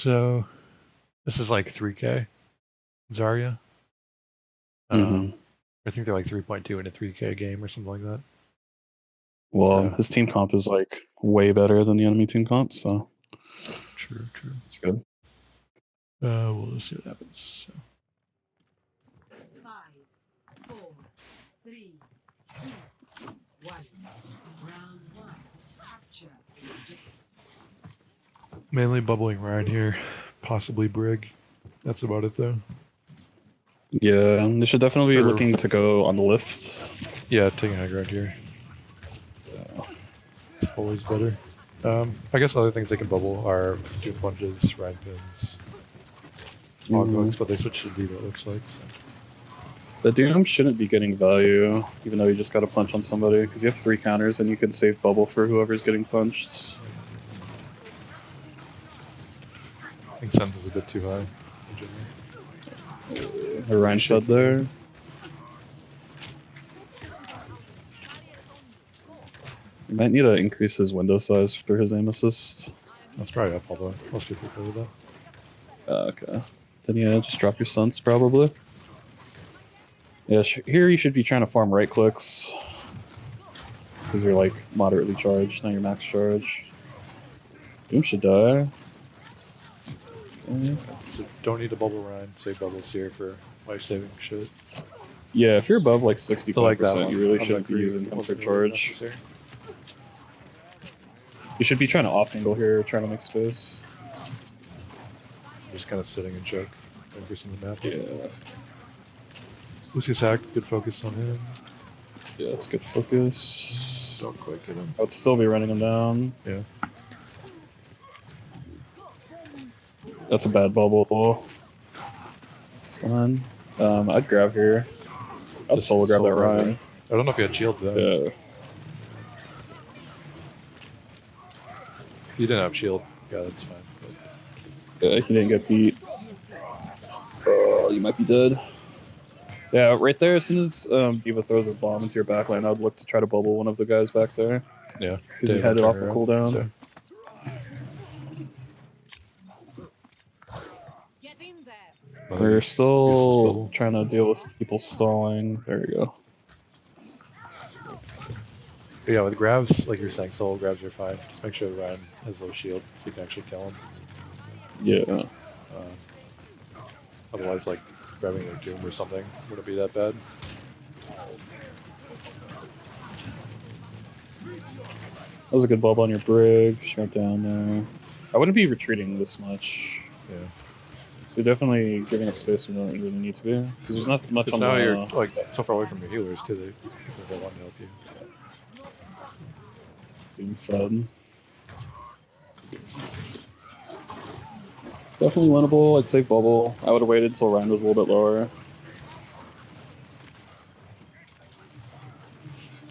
So this is like 3K Zarya. I think they're like 3.2 in a 3K game or something like that. Well, So- his team comp is like way better than the enemy team comp, so True. it's good. We'll just see what happens. So. 5, 4, 3, 2, 1. Round 1. Capture objective. Mainly bubbling Rein here, possibly Brig. That's about it though. Yeah, they should definitely be Or- looking to go on the lift. Yeah, taking high ground here. It's always better. I guess other things they can bubble are Doom Plunges, Rein Pins, Fog Hooks, but they switched to Diva, it looks like. So. The Doom shouldn't be getting value, even though you just got to punch on somebody, because you have 3 counters and you can save bubble for whoever's getting punched. I think Sense is a bit too high. In general. A Rein Shed there. You might need to increase his window size for his aim assist. That's probably up, although most people play with that. Okay. Then yeah, just drop your Suns probably. Yeah, here you should be trying to farm right clicks. Because you're like moderately charged, not your max charge. Doom should die. So don't need to bubble Rein, save bubbles here for life-saving shit. Yeah, if you're above like 65%, So like that one, you really I'm shouldn't be agree, using him for wasn't really charge. necessary. You should be trying to off-angle here, trying to make space. Just kind of sitting and choke, increasing the map. Yeah. Lucy's hacked, good focus on him. Yeah, that's good focus. Don't quite get him. I would still be running him down. Yeah. That's a bad bubble. It's fine. I'd grab here. I'd Just solo grab that solo grab Rein. I don't know if he had shield though. Yeah. He didn't have shield. Yeah, that's fine. But Yeah, he didn't get beat. Oh, you might be dead. Yeah, right there, as soon as Diva throws a bomb into your backline, I'd look to try to bubble one of the guys back there. yeah. Because you had it off the cooldown. So. Get in there. We're Increases still bubble. trying to deal with people stalling. There we go. But yeah, with grabs, like you're saying, solo grabs are fine. Just make sure the Rein has low shield so you can actually kill him. Yeah. Otherwise, like grabbing their Doom or something wouldn't be that bad. That was a good bubble on your Brig. Shut down there. I wouldn't be retreating this much. Yeah. You're definitely giving up space we don't really need to be. Because there's not much Because on now the... you're like so far away from your healers too. They want to help you. Doom Fed. Definitely winnable. I'd say bubble. I would have waited until Rein was a little bit lower.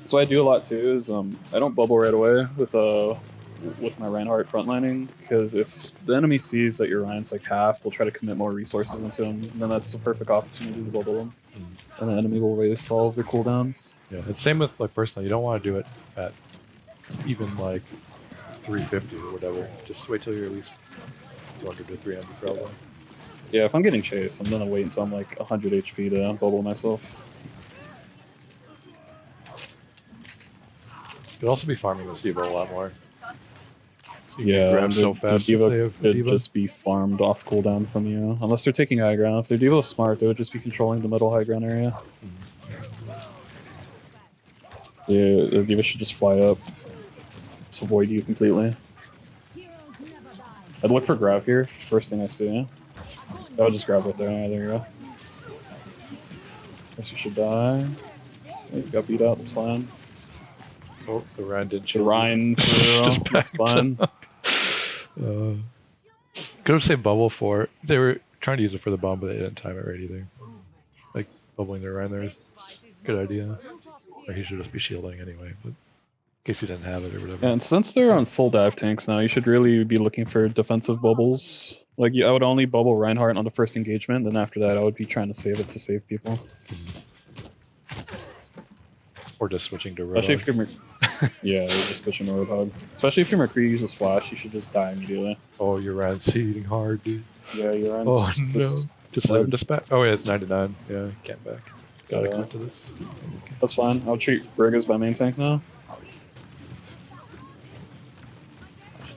So what I do a lot too is I don't bubble right away with my Reinhardt frontlining, because if the enemy sees that your Rein's like half, they'll try to commit more resources into him, and then that's the perfect opportunity to bubble them. And the enemy will waste all of their cooldowns. Yeah, it's same with like personally. You don't want to do it at even like 350 or whatever. Just wait till you're at least 200 to 300 probably. Yeah, if I'm getting chased, I'm gonna wait until I'm like 100 HP to bubble myself. You'd also be farming this Diva a lot more. So you can Yeah, grab so the fast. Diva if they have could Diva. just be farmed off cooldown from you, unless they're taking high ground. If their Diva was smart, they would just be controlling the middle high ground area. Yeah, the Diva should just fly up, just avoid you completely. I'd look for grab here, first thing I see. I would just grab right there. Yeah, there you go. Guess you should die. Yeah, you got beat out, that's fine. Oh, the Rein did The shield. Rein for real, that's fine. Could have saved bubble for it. They were trying to use it for the bomb, but they didn't time it right either. Like bubbling their Rein there is a good idea. Or he should just be shielding anyway, but in case he didn't have it or whatever. And since they're on full dive tanks now, you should really be looking for defensive bubbles. Like, I would only bubble Reinhardt on the first engagement, then after that I would be trying to save it to save people. Or just switching to Especially Rogue. if you're... Yeah, you're just pushing the Roadhog. Especially if your McCree uses flash, you should just die immediately. Oh, your Ryan's eating hard, dude. Yeah, your Ryan's Oh no. Just leave it. Just back. Oh yeah, it's 99. Yeah, can't back. Gotta Yeah. commit to this. That's fine. I'll treat Brig as my main tank now.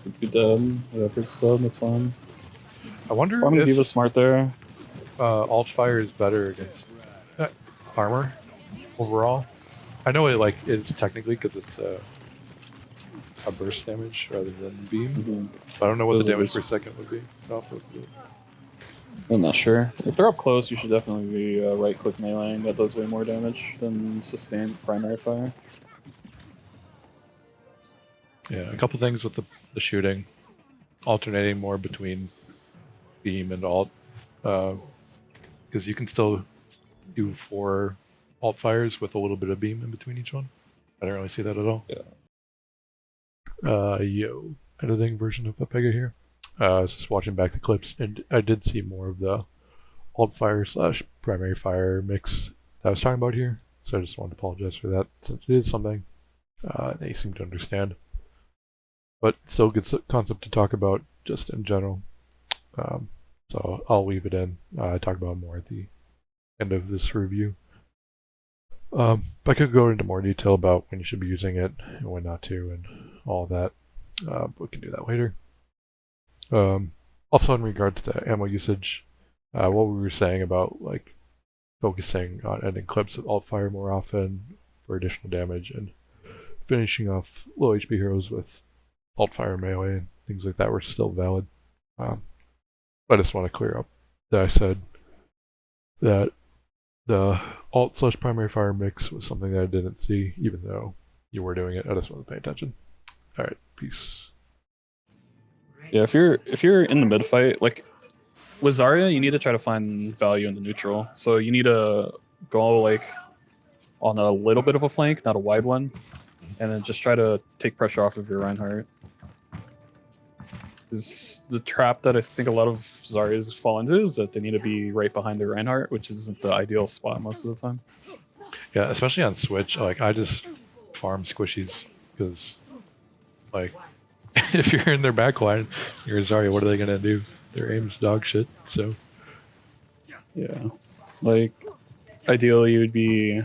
Should be dead. Yeah, Brig's dead. That's fine. I wonder Farming if Diva's smart there. alt fire is better against armor overall. I know it like is technically because it's a burst damage rather than beam. Mhm. But I don't know what Those the are damage just- per second would be off of it. I'm not sure. If they're up close, you should definitely be right-click meleeing. That does way more damage than sustained primary fire. Yeah, a couple things with the shooting, alternating more between beam and alt, because you can still do 4 alt fires with a little bit of beam in between each one. I don't really see that at all. Yo, editing version of Pepega here. I was just watching back the clips, and I did see more of the alt fire / primary fire mix that I was talking about here. So I just wanted to apologize for that, since it is something they seem to understand. But still good concept to talk about just in general. So I'll leave it in. Talk about more at the end of this review. I could go into more detail about when you should be using it and when not to and all of that. We can do that later. Also in regards to ammo usage, what we were saying about like focusing on ending clips with alt fire more often for additional damage and finishing off low HP heroes with alt fire melee and things like that were still valid. I just want to clear up that I said that the alt / primary fire mix was something that I didn't see, even though you were doing it. I just wanted to pay attention. All right, peace. Yeah, if you're in the mid fight, like with Zarya, you need to try to find value in the neutral. So you need to go like on a little bit of a flank, not a wide one, and then just try to take pressure off of your Reinhardt. Is the trap that I think a lot of Zaryas fall into is that they need to be right behind their Reinhardt, which isn't the ideal spot most of the time. Yeah, especially on Switch. Like I just farm squishies because, like, if you're in their backline, you're Zarya. What are they gonna do? Their aim's dog shit. So Yeah, like ideally you would be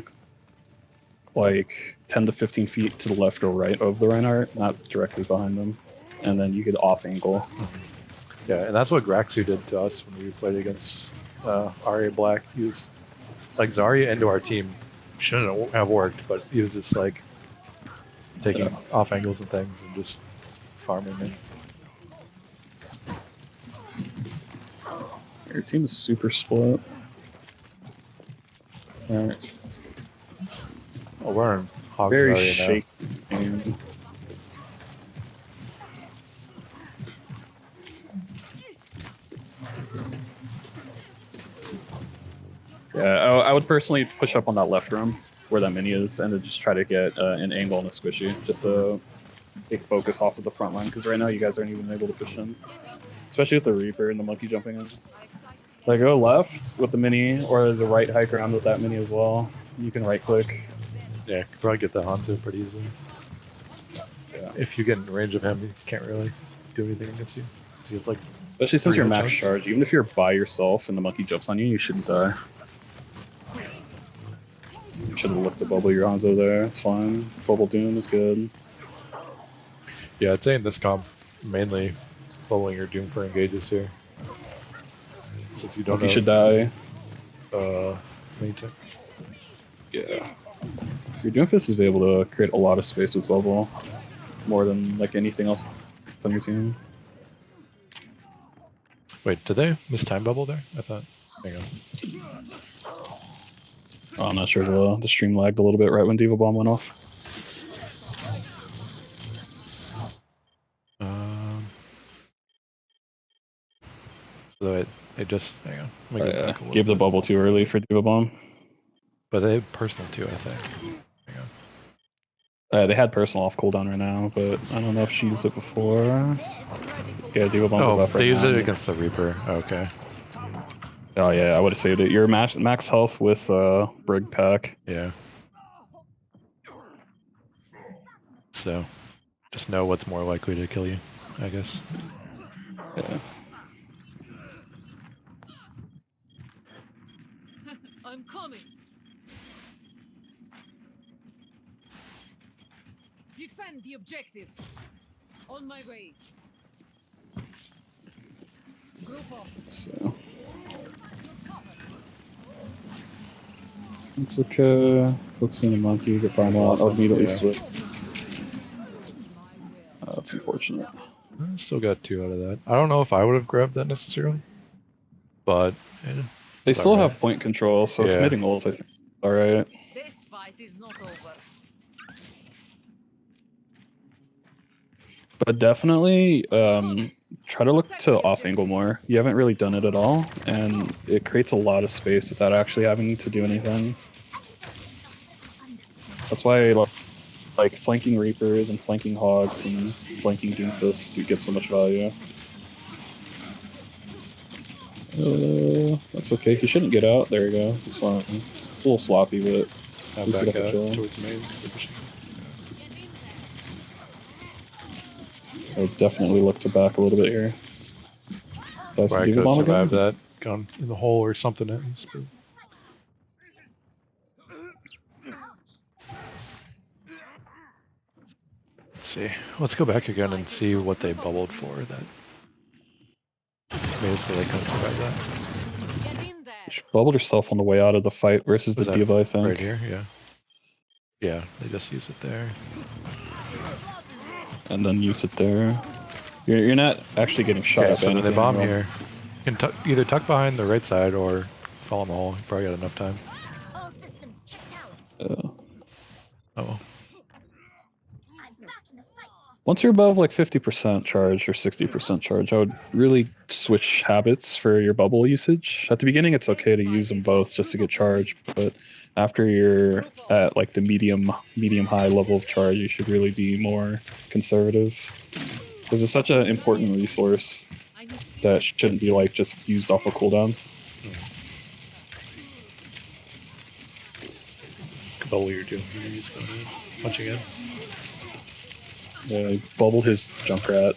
like 10 to 15 feet to the left or right of the Reinhardt, not directly behind them, and then you could off angle. yeah, and that's what Graxu did to us when we played against Arya Black. He was like Zarya into our team shouldn't have worked, but he was just like taking off angles and things and just farming it. Your team is super split. Alright. Oh, we're in Hog Very Zarya now. shaky. And yeah, I would personally push up on that left room where that mini is, and then just try to get an angle on a squishy, just to take focus off of the front line. Because right now you guys aren't even able to push in, especially with the Reaper and the monkey jumping in. Like go left with the mini, or the right high ground with that mini as well. You can right click. Yeah, could probably get the Hanzo pretty easily. Yeah. If you get in range of him, he can't really do anything against you. So it's like Especially since you're Pretty max much. charge, even if you're by yourself and the monkey jumps on you, you shouldn't die. You should have looked to bubble your Hanzo there, it's fine. Bubble Doom is good. yeah, I'd say in this comp mainly following your Doom for engages here. Since you don't You know should die. main tech. Yeah. Your Doomfist is able to create a lot of space with bubble. More than like anything else on your team. Wait, did they miss time bubble there? I thought. Hang on. Oh, I'm not sure, the stream lagged a little bit right when Diva Bomb went off. So it just hang on. Let me go back a little Gave the bit. bubble too early for Diva Bomb. But they have personal too, I think. Hang on. They had personal off cooldown right now, but I don't know if she used it before. Yeah, Diva Bomb was Oh, off right they use now. it against the Reaper. Okay. Oh yeah, I would have saved it. You're max health with Brig Pack. Yeah. So just know what's more likely to kill you, I guess. Yeah. I'm coming. Defend the objective. On my way. Group up. So it's okay. Focusing on monkey, get farm out. I'll immediately Yeah. switch. That's unfortunate. Still got 2 out of that. I don't know if I would have grabbed that necessarily, but They it's still alright. have point control, so Yeah. committing ult, I think, all right. This fight is not over. But definitely try to look to off angle more. You haven't really done it at all, and it creates a lot of space without actually having to do anything. That's why like flanking Reapers and flanking Hogs and flanking Doomfists do get so much value. That's okay. He shouldn't get out. There we go. It's fine. It's a little sloppy, but Now at least back it got out control. towards main. 'Cause they're pushing. I would definitely look to back a little bit here. That's Where I the could Diva have Bomb survived again. that, gone in the hole or something at least. But... Let's see. Let's go back again and see what they bubbled for that made it so they couldn't survive that. Get in there. She bubbled herself on the way out of the fight versus Was the that Diva, I think. right here, yeah. Yeah, they just use it there. And then use it there. You're not actually getting shot Okay, at so then they anything, bomb you're on- here. You can either tuck behind the right side or fall in the hole. You probably got enough time. All systems checked out. Oh well. I'm back in the fight. Once you're above like 50% charge or 60% charge, I would really switch habits for your bubble usage. At the beginning, it's okay to use them both just to get charge, but after you're at like the medium high level of charge, you should really be more conservative because it's such an important resource that shouldn't be like just used off a cooldown. Bubble you're doing here. He's going in. Punching in. Yeah, he bubbled his Junkrat.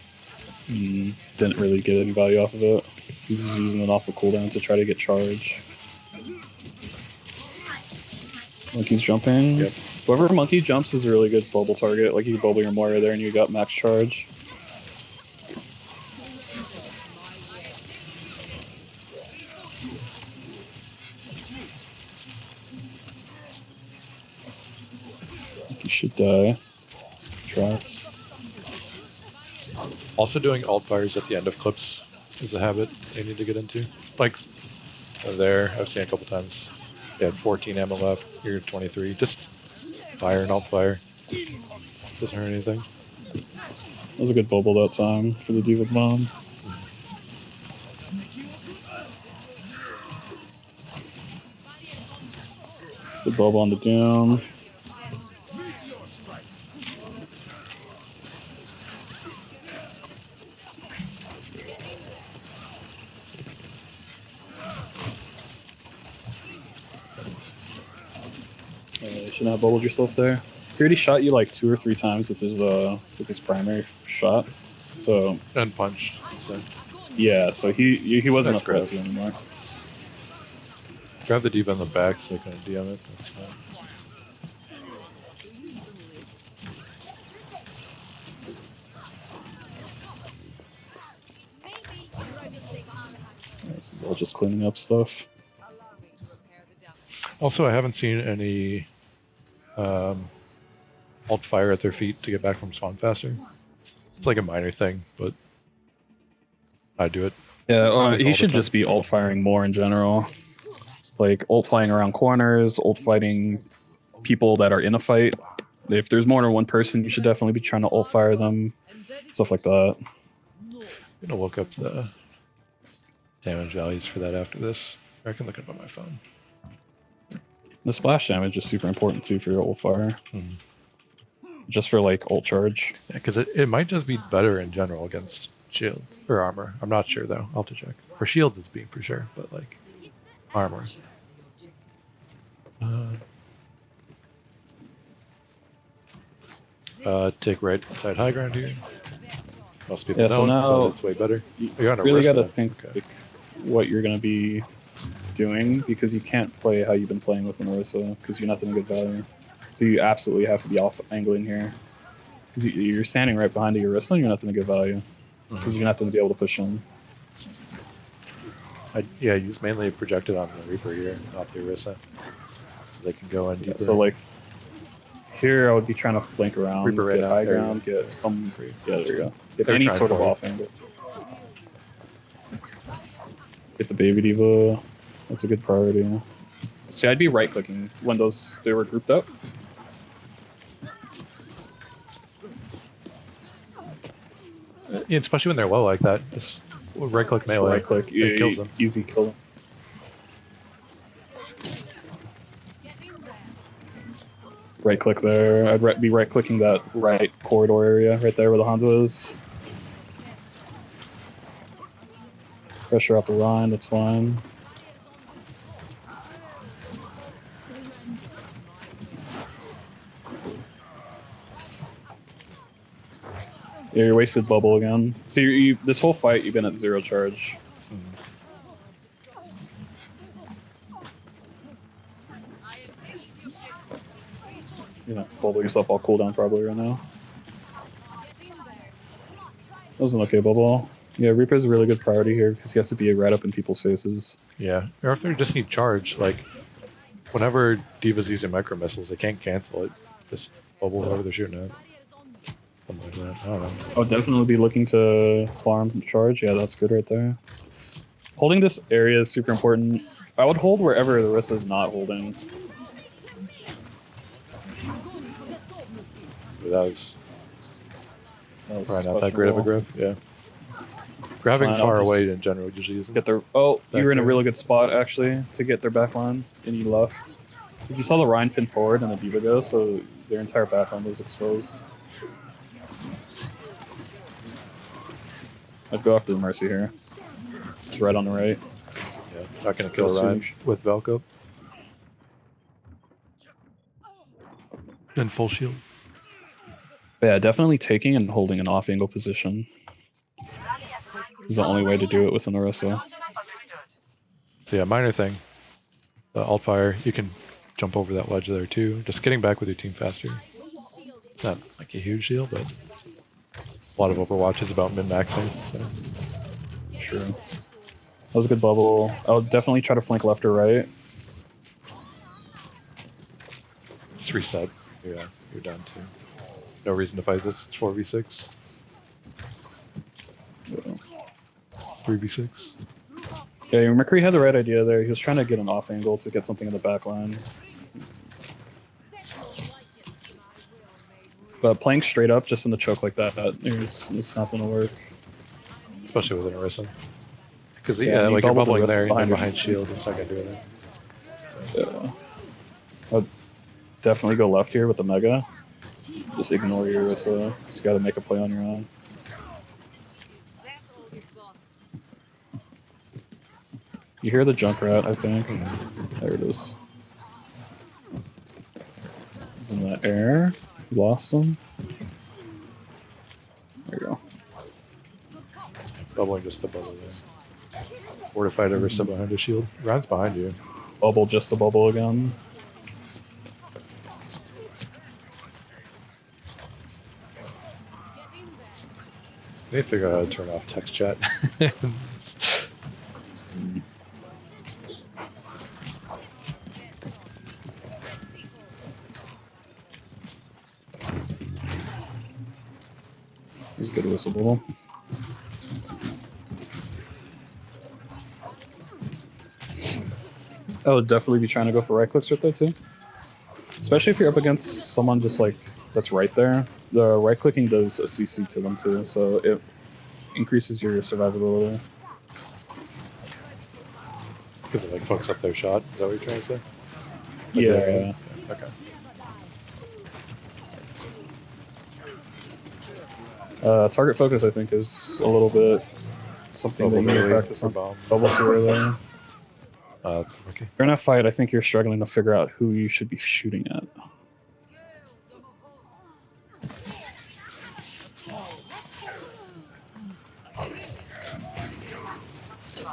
Didn't really get any value off of it. He's just using it off a cooldown to try to get charge. Monkey's jumping. Yep. Whoever monkey jumps is a really good bubble target. Like you bubble your Moira there and you got max charge. You should die. Traps. Also doing alt fires at the end of clips is a habit they need to get into. Like there, I've seen a couple times. They had 14 ammo left. You're 23. Just fire and alt fire. Doesn't hurt anything. That was a good bubble that time for the Diva Bomb. Good bubble on the Doom. You shouldn't have bubbled yourself there. He already shot you like 2 or 3 times with his primary shot. So And punched. So yeah, so he wasn't Nice a threat grab. to you anymore. grab the diva in the back so they can DM it. That's fine. This is all just cleaning up stuff. Also, I haven't seen any alt fire at their feet to get back from spawn faster. It's like a minor thing, but I do it. Yeah, All he the should time. just be ult firing more in general. Like ult flying around corners, ult fighting people that are in a fight. If there's more than one person, you should definitely be trying to ult fire them. Stuff like that. I'm gonna look up the damage values for that after this. Or I can look it up on my phone. The splash damage is super important too for your ult fire. Mhm. Just for like ult charge. Yeah, because it might just be better in general against shield or armor. I'm not sure though. I'll have to check. For shields, it's being for sure, but like armor. Take right side high ground here. Most people Yeah, so don't, now but it's way better. You're on a really got to Rissa. think Okay. like, what you're going to be doing, because you can't play how you've been playing with an Orisa, because you're not going to get value. So you absolutely have to be off angling here. Because you're standing right behind the Orisa, and you're not going to get value. Because you're not going to be able to push in. Yeah, you just mainly projected on the Reaper here, not the Orisa. So they can go in deeper. So like, here I would be trying to flank around, Reaper right get now. high There you ground, go. get some... Yeah, there you go. Get They're any trying sort of for it. off angle. Get the baby diva. That's a good priority. See, I'd be right-clicking when they were grouped up. Yeah, especially when they're low like that. Just right click melee. Right-click, It kills them. easy kill them. Right-click there. I'd be right-clicking that right corridor area right there where the Hanzo is. Pressure out the Rein, that's fine. Yeah, you wasted bubble again. So this whole fight, you've been at 0 charge. You know, bubble yourself all cooldown probably right now. That was an okay bubble. Yeah, Reaper's a really good priority here because he has to be right up in people's faces. Yeah, or if they just need charge, like whenever Diva's using micro missiles, they can't cancel it. Just bubble whatever they're shooting at. Something like that. I don't know. I would definitely be looking to farm charge. Yeah, that's good right there. Holding this area is super important. I would hold wherever the rest is not holding. That was probably not that questionable. great of a grip. Yeah. Grabbing Fine, far I'll away just in general usually isn't. Get their you were in a there. really good spot actually to get their back line, and you left. Because you saw the Rein pin forward and the Diva go, so their entire back line was exposed. I'd go after the Mercy here. It's right on the right. Yeah, not gonna kill Kill Ryan Suge. with Velko. And full shield. But yeah, definitely taking and holding an off angle position is the only way to do it with an Orisa. So yeah, minor thing. The alt fire, you can jump over that ledge there too. Just getting back with your team faster. It's not like a huge deal, but a lot of Overwatch is about min-maxing. So True. That was a good bubble. I would definitely try to flank left or right. just reset. Yeah, you're done too. No reason to fight this. It's 4v6. 3v6. Yeah, Mercury had the right idea there. He was trying to get an off angle to get something in the back line. But playing straight up just in the choke like that, it's not going to work. Especially with an Orisa. Because Yeah, you like you're bubble the bubbling rest there, and behind you're your- behind shield. It's not gonna do anything. Yeah. I'd definitely go left here with the Mega. Just ignore your Orisa. Just got to make a play on your own. You hear the Junkrat, I think. There it is. He's in that air. Lost him. There you go. Bubbling just to bubble there. Fortified Orisa behind his shield. Ryan's behind you. Bubble just a bubble again. They need to figure out how to turn off text chat. He's a good whistle bubble. I would definitely be trying to go for right clicks right there too. Especially if you're up against someone just like that's right there. The right clicking does a CC to them too, so it increases your survivability. Because it like fucks up their shot. Is that what you're trying to say? Like Yeah. they're- Okay. Target focus, I think, is a little bit something Bubble that you need to melee practice for on. bomb. Bubble too early. That's okay. During that fight, I think you're struggling to figure out who you should be shooting at.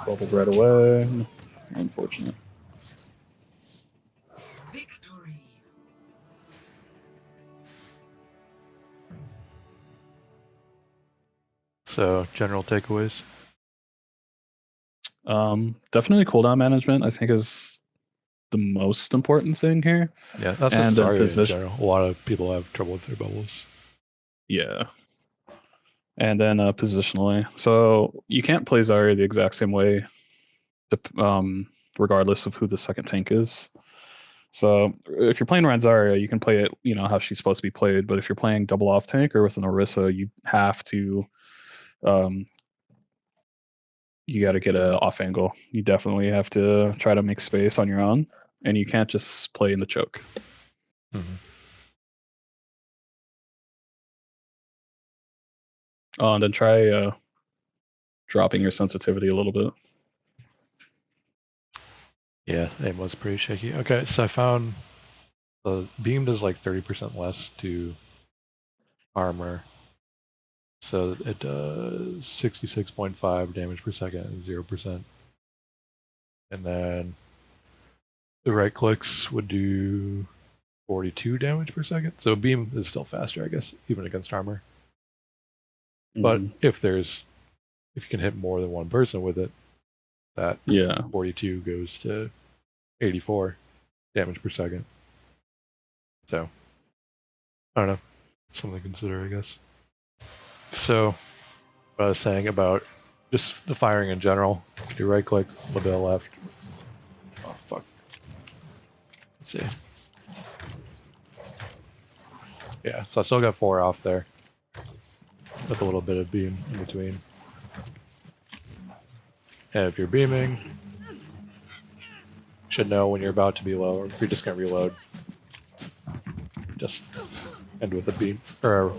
bubbled right away. Unfortunate. Victory. So general takeaways. Definitely cooldown management, I think, is the most important thing here. Yeah, that's And just Zarya in position. general. A lot of people have trouble with their bubbles. Yeah. And then positionally. So you can't play Zarya the exact same way, regardless of who the second tank is. So if you're playing around Zarya, you can play it, how she's supposed to be played. But if you're playing double off tank or with an Orisa, you have to, you got to get a off angle. You definitely have to try to make space on your own, and you can't just play in the choke. Mm-hmm. Oh, and then try dropping your sensitivity a little bit. Yeah, aim was pretty shaky. Okay, so I found the beam does like 30% less to armor. So it does 66.5 damage per second and 0%. And then the right clicks would do 42 damage per second. So beam is still faster, I guess, even against armor. But if you can hit more than one person with it, that 42 goes to 84 damage per second. So I don't know, something to consider, I guess. So what I was saying about just the firing in general, do right click, label left. Oh fuck. Let's see. Yeah, so I still got 4 off there. With a little bit of beam in between. And if you're beaming, you should know when you're about to be low, or if you're just gonna reload. Just end with a beam or a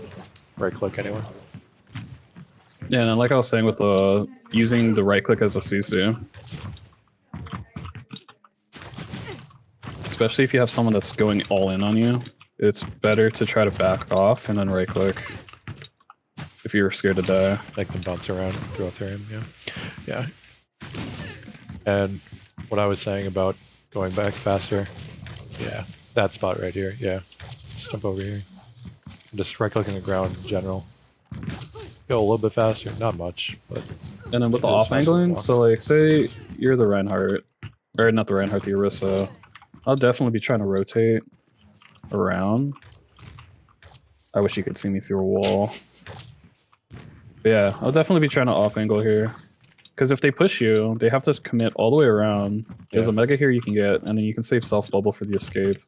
right click anyway. Yeah, and like I was saying with the using the right click as a CC, especially if you have someone that's going all in on you, it's better to try to back off and then right click if you're scared to die. Make them bounce around throughout their aim, yeah. And what I was saying about going back faster, yeah, that spot right here, yeah. Just jump over here. And just right click on the ground in general. Go a little bit faster, not much, but. And then with the off angling, so like say you're the Reinhardt, or not the Reinhardt, the Orisa, I'll definitely be trying to rotate around. I wish you could see me through a wall. But yeah, I'll definitely be trying to off angle here. Because if they push you, they have to commit all the way around. There's a mega here you can get, and then you can save self bubble for the escape.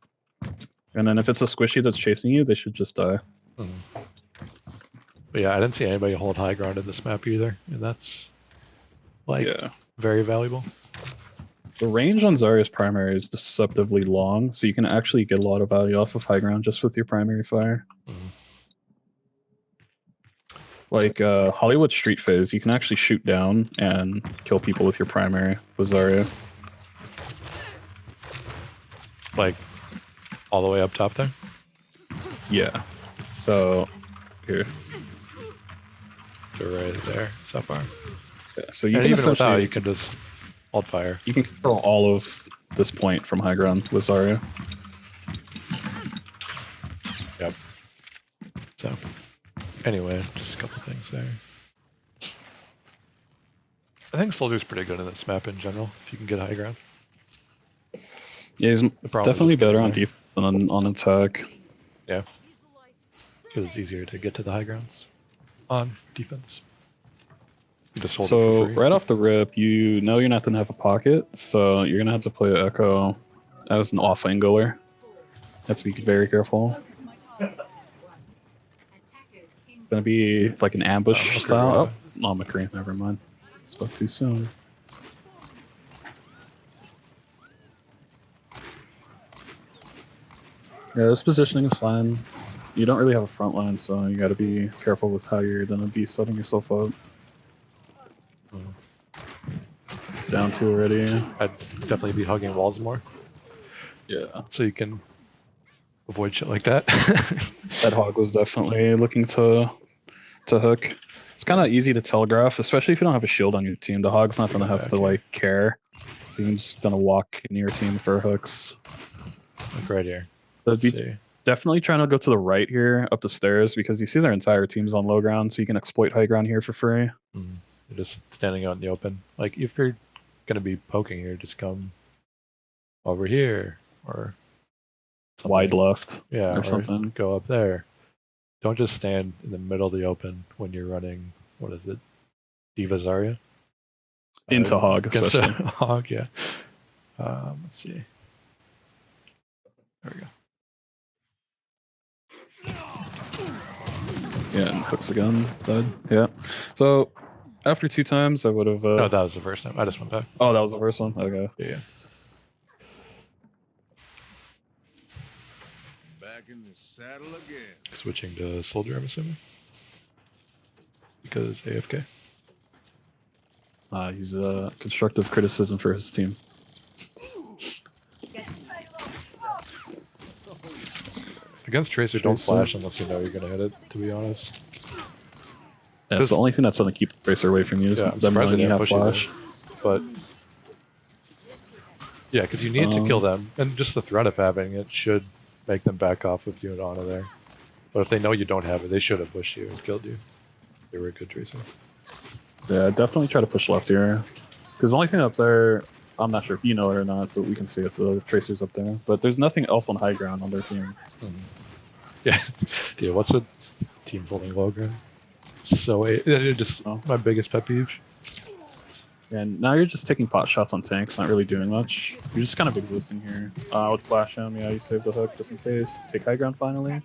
And then if it's a squishy that's chasing you, they should just die. But yeah, I didn't see anybody hold high ground in this map either, and that's like very valuable. The range on Zarya's primary is deceptively long, so you can actually get a lot of value off of high ground just with your primary fire. Like Hollywood Street Phase, you can actually shoot down and kill people with your primary with Zarya. Like all the way up top there? Yeah. So here. So right there, so far. Yeah, so you and can even without, essentially you can just hold fire. You can control all of this point from high ground with Zarya. Yep. So anyway, just a couple things there. I think Soldier's pretty good in this map in general, if you can get high ground. Yeah, he's definitely better on defense than on attack. Yeah. Because it's easier to get to the high grounds on defense. You just hold it for free. Right off the rip, you know you're not going to have a pocket, so you're going to have to play Echo as an off angler. Have to be very careful. Gonna be like an ambush style. Oh, McCree, never mind. Spoke too soon. Yeah, this positioning is fine. You don't really have a front line, so you gotta be careful with how you're gonna be setting yourself up. Down 2 already. I'd definitely be hugging walls more. Yeah. So you can avoid shit like that. That hog was definitely looking to hook. It's kind of easy to telegraph, especially if you don't have a shield on your team. The hog's not gonna have to like care, so you're just gonna walk into your team for hooks. Like right here. But Let's see. definitely trying to go to the right here, up the stairs, because you see their entire team's on low ground, so you can exploit high ground here for free. Mm. You're just standing out in the open. Like if you're gonna be poking here, just come over here or something. Wide left, Yeah, or something. Go up there. Don't just stand in the middle of the open when you're running. What is it? Diva Zarya? Into hog, Against a especially. hog, yeah. Let's see. There we go. Yeah, and hooks again. Dead. Yeah. So after 2 times, I would have. No, that was the first time. I just went back. Oh, that was the first one. Okay. Yeah. Back in the saddle again. Switching to soldier, I'm assuming. Because AFK. He's constructive criticism for his team. Against Tracer, don't flash unless you know you're going to hit it, to be honest. Yeah, it's the only thing that's going to keep the Tracer away from you. Yeah, I'm them surprised they knowing you didn't have push you flash. there. But yeah, because you need to kill them. And just the threat of having it should make them back off of you and Ana there. But if they know you don't have it, they should have pushed you and killed you. They were a good Tracer. Yeah, definitely try to push left here. Because the only thing up there, I'm not sure if you know it or not, but we can see if the Tracer's up there. But there's nothing else on high ground on their team. Yeah. Yeah, what's with teams holding low ground? So it just my biggest pet peeve. And now you're just taking pot shots on tanks, not really doing much. You're just kind of existing here. I would flash him, yeah, you save the hook just in case. Take high ground finally.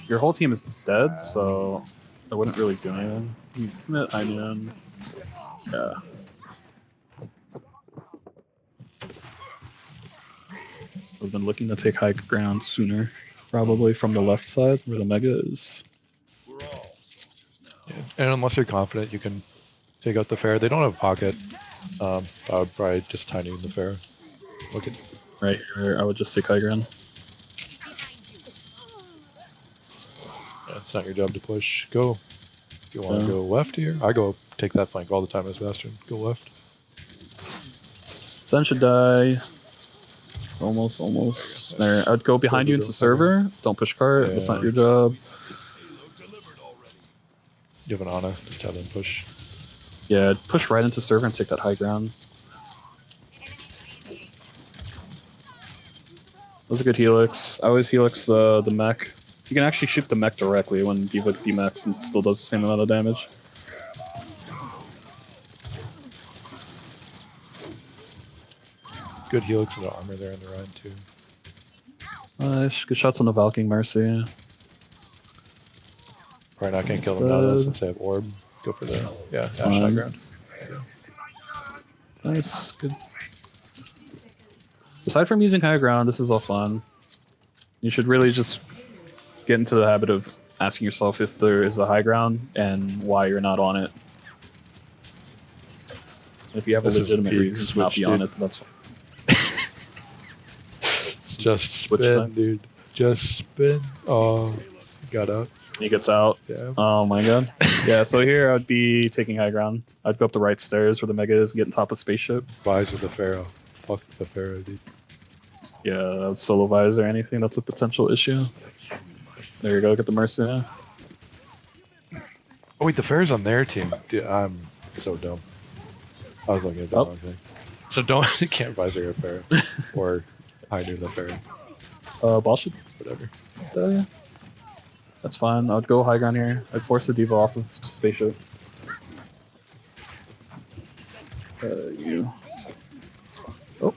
Your whole team is dead, so I wouldn't really do anything. You commit onion. Yeah. We've been looking to take high ground sooner, probably from the left side where the mega is. Yeah. And unless you're confident, you can take out the fair. They don't have pocket. I would probably just tiny in the fair. Look at Right here, I would just take high ground. yeah, it's not your job to push. Go. If you want to go left here, I go take that flank all the time as bastard. Go left. Sun should die. Almost. There, I'd go behind you into server. Don't push cart. Yeah. That's not your job. You have an Ana, just have them push. Yeah, push right into server and take that high ground. That was a good helix. I always helix the mech. You can actually shoot the mech directly when Diva demechs and still does the same amount of damage. Good helix and armor there in the Rein too. Nice. Good shots on the Valking Mercy. Probably not gonna kill them now though, since they have orb. Go for the Ash high ground. Nice. Good. Aside from using high ground, this is all fun. You should really just get into the habit of asking yourself if there is a high ground and why you're not on it. If you have This a is legitimate peak reason to not switch, be on dude. it, that's fine. Just Switch spin, side. dude. Just spin. Oh, got out. He gets out. Yeah. Oh my god. Yeah, so here I'd be taking high ground. I'd go up the right stairs where the mega is and get on top of the spaceship. Visor the Pharaoh. Fuck the Pharaoh, dude. Yeah, solo visor or anything, that's a potential issue. There you go, get the Mercy. Oh wait, the Pharaoh's on their team. Dude, I'm so dumb. I was looking at the wrong thing. So don't you can't visor a Pharaoh or high noon the Pharaoh. Ball should. Whatever. Yeah. That's fine. I'd go high ground here. I'd force the Diva off of spaceship. You. Oh.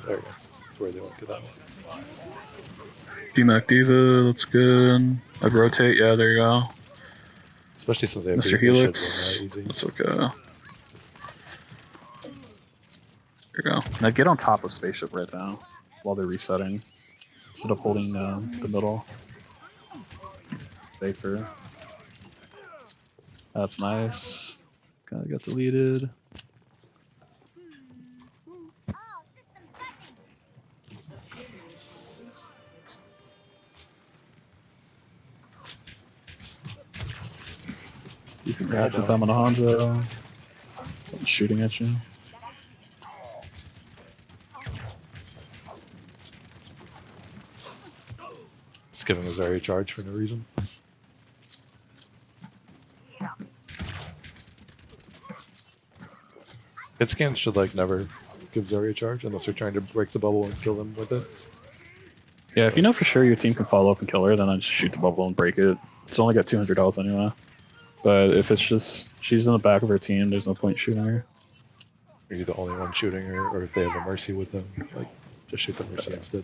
There you go. That's where they went to that one. DMAC Diva, that's good. I'd rotate, yeah, there you go. Especially since they have Mr. beat, they should Helix. win that easy. That's okay. There you go. Now get on top of spaceship right now while they're resetting. Instead of holding the middle. Safer. That's nice. Guy got deleted. All systems buzzing. Decent reactions. I'm on a Hanzo. I'm shooting at you. Just giving a Zarya charge for no reason. Hit scans should like never give Zarya a charge unless they're trying to break the bubble and kill them with it. Yeah, if you know for sure your team can follow up and kill her, then I just shoot the bubble and break it. It's only got 200 health anyway. But if it's just she's in the back of her team, there's no point shooting her. Are you the only one shooting her, or if they have a mercy with them, like just shoot the mercy instead.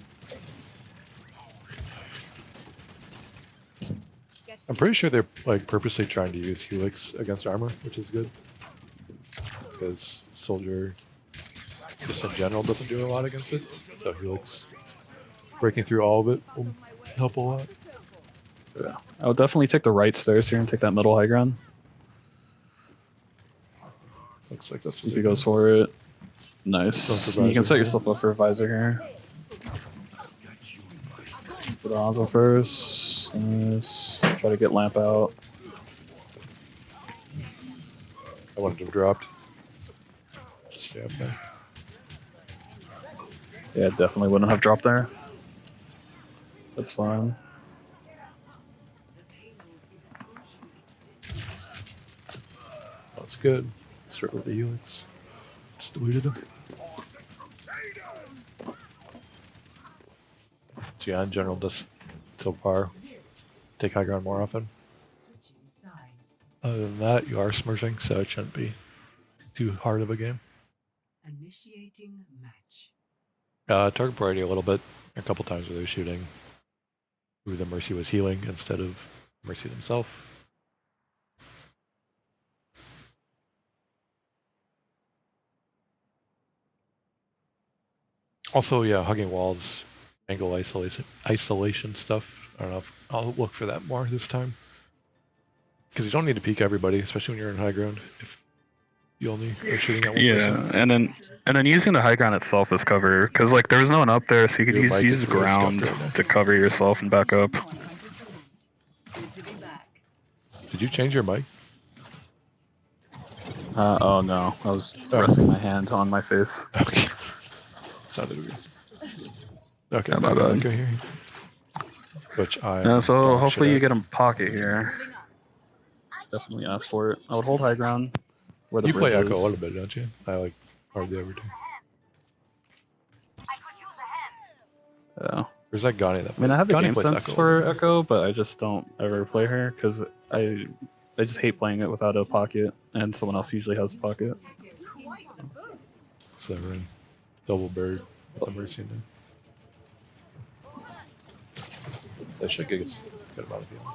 I'm pretty sure they're like purposely trying to use Helix against armor, which is good. Because Soldier just in general doesn't do a lot against it. So Helix breaking through all of it will help a lot. Yeah. I would definitely take the right stairs here and take that middle high ground. Looks like that's If he goes for it. Nice. You can set yourself up for a visor here. Put Hanzo first. Nice. Try to get lamp out. I wanted to have dropped. Just stay up there. Yeah, definitely wouldn't have dropped there. That's fine. That's good. Start with the Helix. Just deleted him. So yeah, in general, just so far, take high ground more often. Other than that, you are smurfing, so it shouldn't be too hard of a game. Initiating match. Target priority a little bit. A couple times where they were shooting who the Mercy was healing instead of Mercy themselves. Also, yeah, hugging walls, angle isolation stuff. I don't know if I'll look for that more this time. Because you don't need to peek everybody, especially when you're in high ground. If you only are shooting at one person. and then using the high ground itself as cover, because like there's no one up there, so you could Your mic use is really ground scuffed right now. to cover yourself and back up. 100%. Good to be back. Did you change your mic? Oh no, I was resting my hand on my face. Okay. Sounded weird. Okay, Yeah, my bad. Okay, here. Which I. Yeah, so probably hopefully should you have. get him pocket here. Definitely ask for it. I would hold high ground where the You play bridge Echo a is. little bit, don't you? I like hardly ever do. Yeah. Where's that Gani that I mean, I have the Gani game plays sense Echo. for Echo, but I just don't ever play her because I just hate playing it without a pocket, and someone else usually has a pocket. So we're in double bird with the Mercy in there. They should get a amount of healing.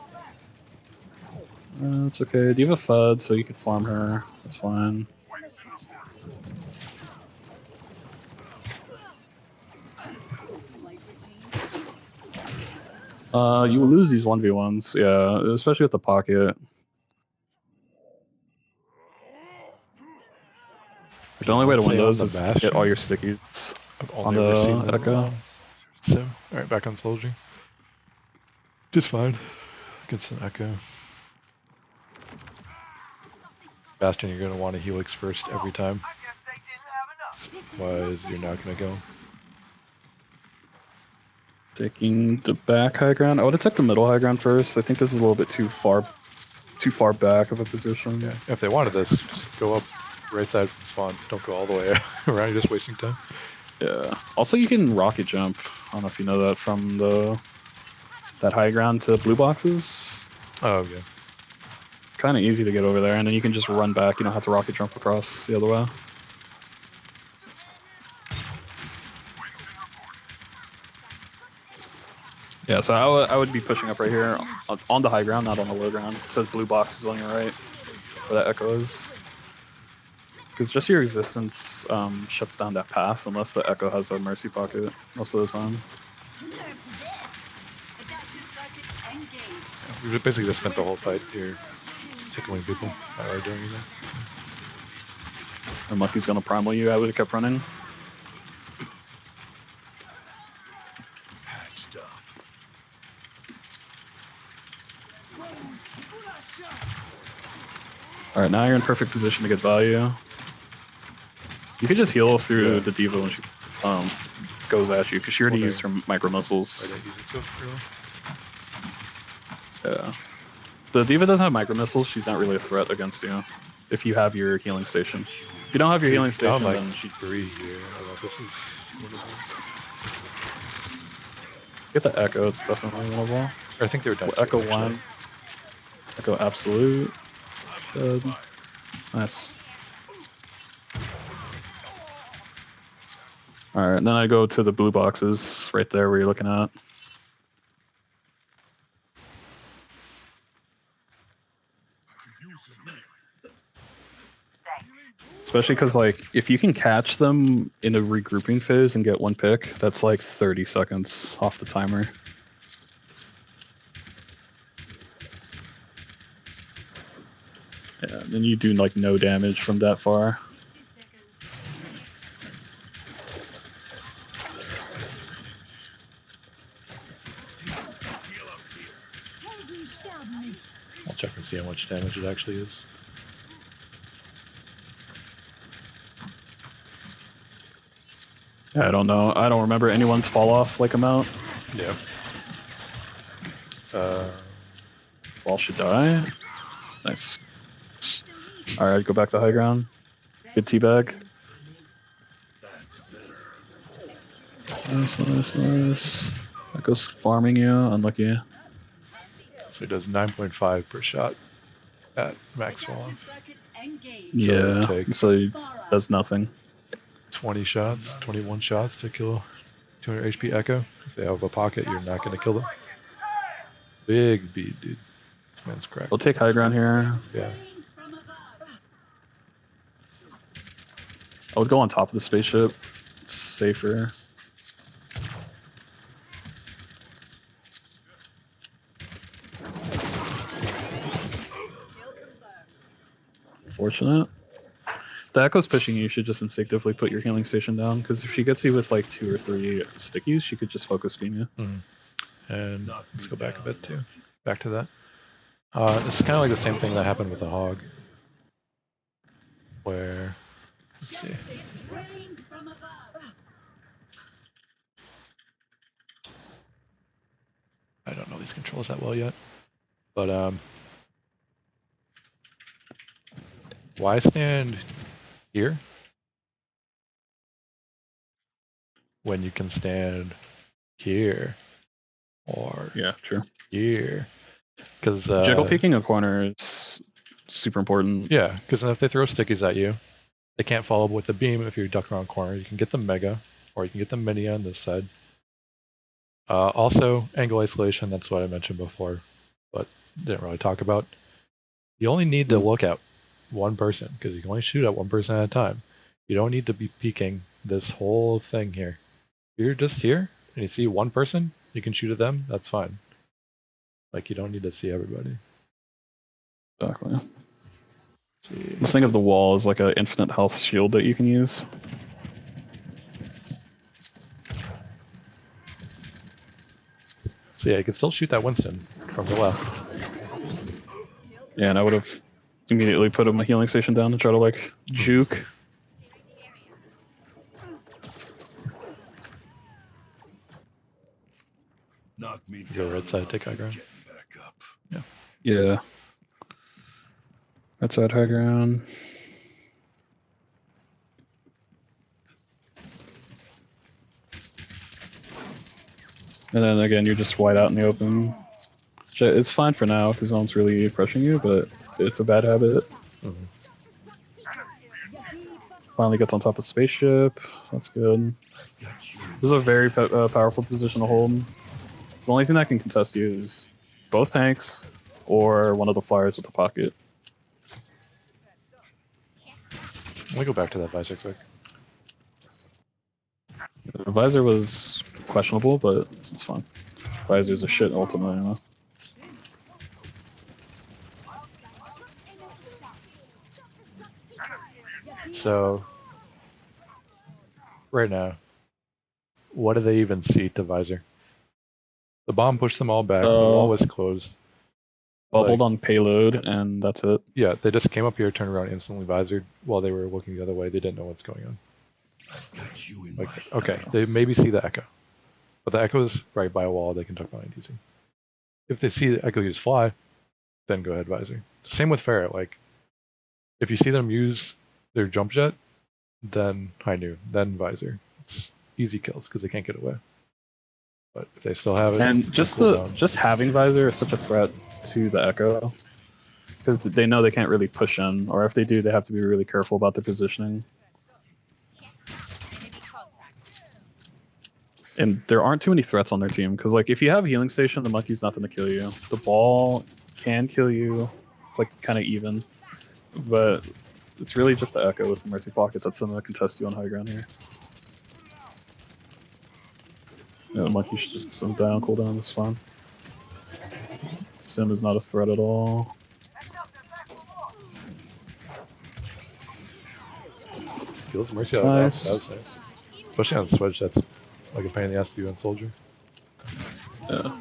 It's okay. Do you have a FUD so you could farm her? That's fine. You will lose these 1v1s, yeah, especially with the pocket. The only way to win Say on those the is Bastion? get all your stickies. I've On only ever the seen them Echo? So, alright, back on Soldier. Just fine. Against an Echo. Bastion, you're going to want a Helix first every time. Why is you're not going to go? Taking the back high ground. I would have took the middle high ground first. I think this is a little bit too far back of a position. Yeah, if they wanted this, just go up right side from spawn. Don't go all the way around. You're just wasting time. Yeah. Also, you can rocket jump. I don't know if you know that from that high ground to blue boxes. Oh, yeah. Kind of easy to get over there, and then you can just run back. You don't have to rocket jump across the other way. Yeah, so I would be pushing up right here on the high ground, not on the low ground. It says blue boxes on your right, where that Echo is. Because just your existence shuts down that path unless the Echo has a Mercy pocket most of the time. We basically just spent the whole fight here tickling people. Not really doing anything. Unlucky's gonna primal you. I would have kept running. Patched up. Alright, now you're in perfect position to get value. You could just heal through the diva when she goes at you, because she already used her micro I missiles. didn't use it so early. Yeah. The diva doesn't have micro missiles, she's not really a threat against you. If you have your healing station. If you don't have your healing Found station, like then she 3 here. I don't know if this is one of them. get the echo, it's definitely winnable. I think they were done. Well, echo 1. Echo absolute. Good. Nice. Alright, and then I go to the blue boxes right there where you're looking at. Especially because, like, if you can catch them in a regrouping phase and get one pick, that's like 30 seconds off the timer. Yeah, and then you do like no damage from that far. I'll check and see how much damage it actually is. Yeah, I don't know. I don't remember anyone's fall off like amount. Yeah. Ball should die. Nice. Alright, go back to high ground. Good teabag. That's better. Nice, nice, nice. That goes farming you. Unlucky. So he does 9.5 per shot at max fall off. Yeah, take- so he does nothing. 20 shots, 21 shots to kill 200 HP Echo. If they have a pocket, you're not going to kill them. Big beat, dude. This man's cracked. We'll take high ground here. Yeah. I would go on top of the spaceship. It's safer. Fortunate. The Echo's pushing you, should just instinctively put your healing station down, because if she gets you with like 2 or 3 stickies, she could just focus beam you. And let's go back a bit too. Back to that. This is kind of like the same thing that happened with the hog. Where, let's see. I don't know these controls that well yet. But why stand here when you can stand here or Yeah, true. here? Because Jiggle peeking a corner is super important. yeah, because if they throw stickies at you, they can't follow up with the beam. If you duck around corner, you can get the mega, or you can get the mini on this side. Also, angle isolation. That's what I mentioned before, but didn't really talk about. You only need to look at one person because you can only shoot at one person at a time. You don't need to be peeking this whole thing here. If you're just here and you see one person, you can shoot at them. That's fine. Like you don't need to see everybody. Exactly. Let's see. Just think of the wall as like an infinite health shield that you can use. So yeah, you can still shoot that Winston from the left. Yeah, and I would have immediately put him a healing station down to try to like juke. Knock me Go down. right side, take high ground. Getting back up. Yeah. That's at high ground. And then again, you're just wide out in the open. It's fine for now because no one's really pressuring you, but it's a bad habit. Finally gets on top of spaceship. That's good. I've got you. This is a very powerful position to hold. The only thing that can contest you is both tanks or one of the flyers with the pocket. Let me go back to that visor quick. The visor was questionable, but it's fine. Visor's a shit ultimately, you know? So right now, what do they even see to visor? The bomb pushed them all back. The wall was closed. Bubbled Like- on payload, and that's it. Yeah, they just came up here, turned around, instantly visored while they were looking the other way. They didn't know what's going on. I've got you in Like, my okay, sights. they maybe see the echo, but the echo is right by a wall. They can tuck behind using. If they see the echo use fly, then go ahead visor. Same with ferret. Like, if you see them use their jump jet, then high noon, then visor. It's easy kills because they can't get away. But if they still have it, And then just cool the down. just having visor is such a threat to the echo, because they know they can't really push in, or if they do, they have to be really careful about their positioning. And there aren't too many threats on their team, because like if you have healing station, the monkey's nothing to kill you. The ball can kill you. It's like kind of even, but it's really just the echo with the mercy pocket that's something that can test you on high ground here. Yeah, the monkey should just sim down, cooldown is fine. Sim is not a threat at all. Kills mercy out. Nice. That was nice. Especially on switch, that's like a pain in the ass to do on soldier. Yeah.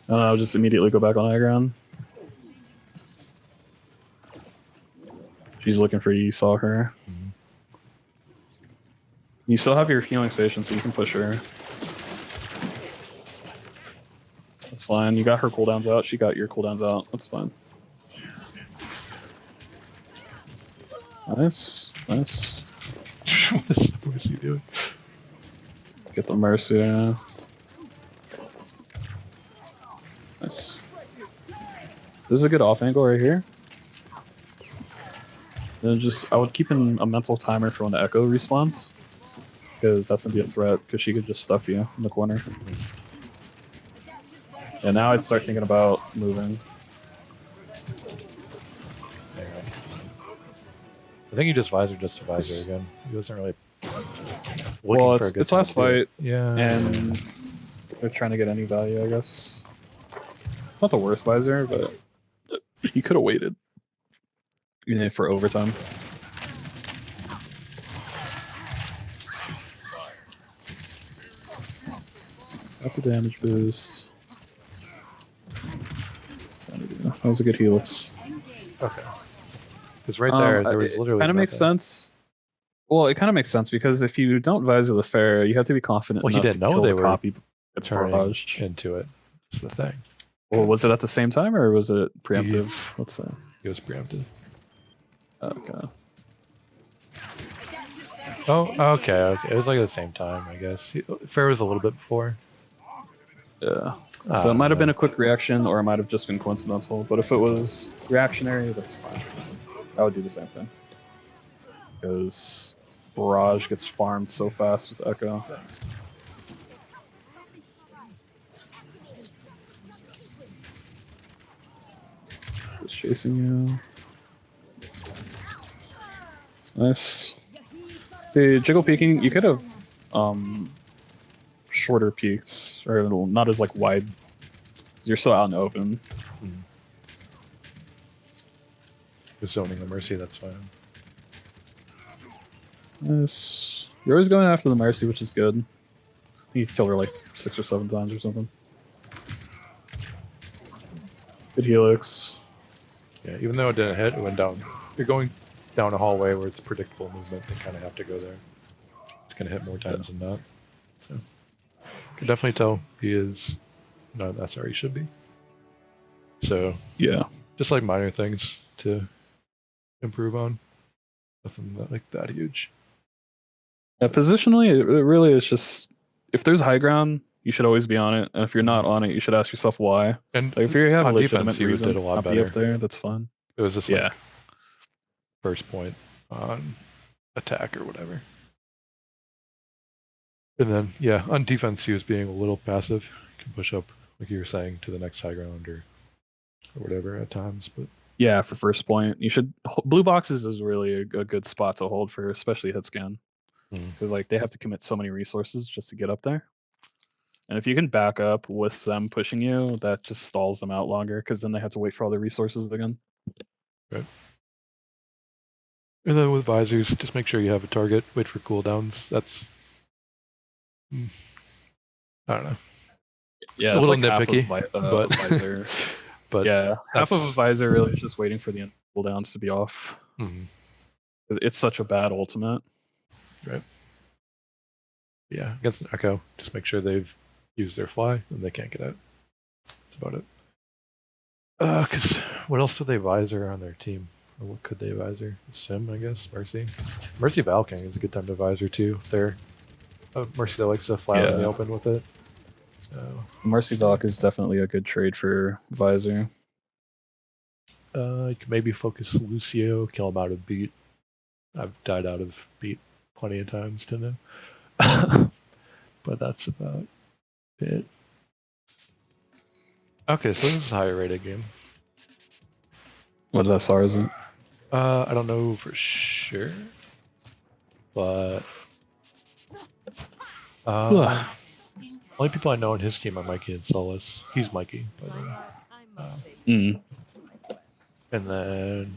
And I'll just immediately go back on high ground. She's looking for you, you saw her. Mhm. You still have your healing station, so you can push her. That's fine. You got her cooldowns out, she got your cooldowns out. That's fine. Nice. Nice. What is he doing? Get the mercy. Nice. This is a good off angle right here. Then just I would keep in a mental timer for when the echo respawns, because that's gonna be a threat. Because she could just stuff you in the corner. And now I'd start thinking about moving. I think he just visor just to visor again. He wasn't really. Well, looking for a good it's time last to do it. fight, Yeah. and they're trying to get any value, I guess. It's not the worst visor, but he could have waited. Even for overtime. Got the damage boost. That was a good helix. Okay. Because right there, there was literally. Kind of makes nothing. sense. Well, it kind of makes sense because if you don't visor the fair, you have to be confident Well, he enough didn't to know kill they the were copy. It's turning barrage. into it. That's the thing. Well, was it at the same time or was it preemptive? Let's say. He was preempted. Okay. Oh, okay. It was like at the same time, I guess. Fair was a little bit before. Yeah. So it might have been a quick reaction, or it might have just been coincidental. But if it was reactionary, that's fine. I would do the same thing. Because Barrage gets farmed so fast with Echo. Just chasing you. Nice. See, jiggle peeking, you could have shorter peaks, or not as like wide. You're still out in the open. Just zoning the mercy, that's fine. Nice. You're always going after the Mercy, which is good. I think you killed her like 6 or 7 times or something. Good helix. Yeah, even though it didn't hit, it went down. You're going down a hallway where it's predictable movement, they kind of have to go there. It's going to hit more times than not. So, can definitely tell he is not as SR he should be. So, Yeah. just like minor things to improve on. Nothing that huge. Yeah, positionally, it really is just if there's high ground, you should always be on it, and if you're not on it, you should ask yourself why. And Like if you have a on legitimate defense, he reason did a lot not be better. up there, that's fine. It was just Yeah. like first point on attack or whatever. And then, yeah, on defense, he was being a little passive. He can push up, like you were saying, to the next high ground or whatever at times. But Yeah, for first point, you should blue boxes is really a good spot to hold for, especially hit scan, because like they have to commit so many resources just to get up there. And if you can back up with them pushing you, that just stalls them out longer, because then they have to wait for all their resources again. Right. And then with visors, just make sure you have a target. Wait for cooldowns. That's I don't know. Yeah, A it's little like half of nitpicky, but visor. but Yeah, half of a that's- visor really is just waiting for the cooldowns to be off. mhm, It's such a bad ultimate. right. Yeah, against an echo, just make sure they've used their fly and they can't get out. That's about it. Because what else do they visor on their team? Or what could they visor? Sim, I guess. Mercy. Mercy Valking is a good time to visor too. If they're Mercy that likes to fly out in the Yeah. open with it. So Mercy Doc is definitely a good trade for visor. you could maybe focus Lucio, kill him out of beat. I've died out of beat plenty of times to know. But that's about it. Okay, so this is a higher rated game. What SR is it? I don't know for sure, but Ugh. only people I know on his team are Mikey and Solus. He's Mikey, by the way. Mm. And then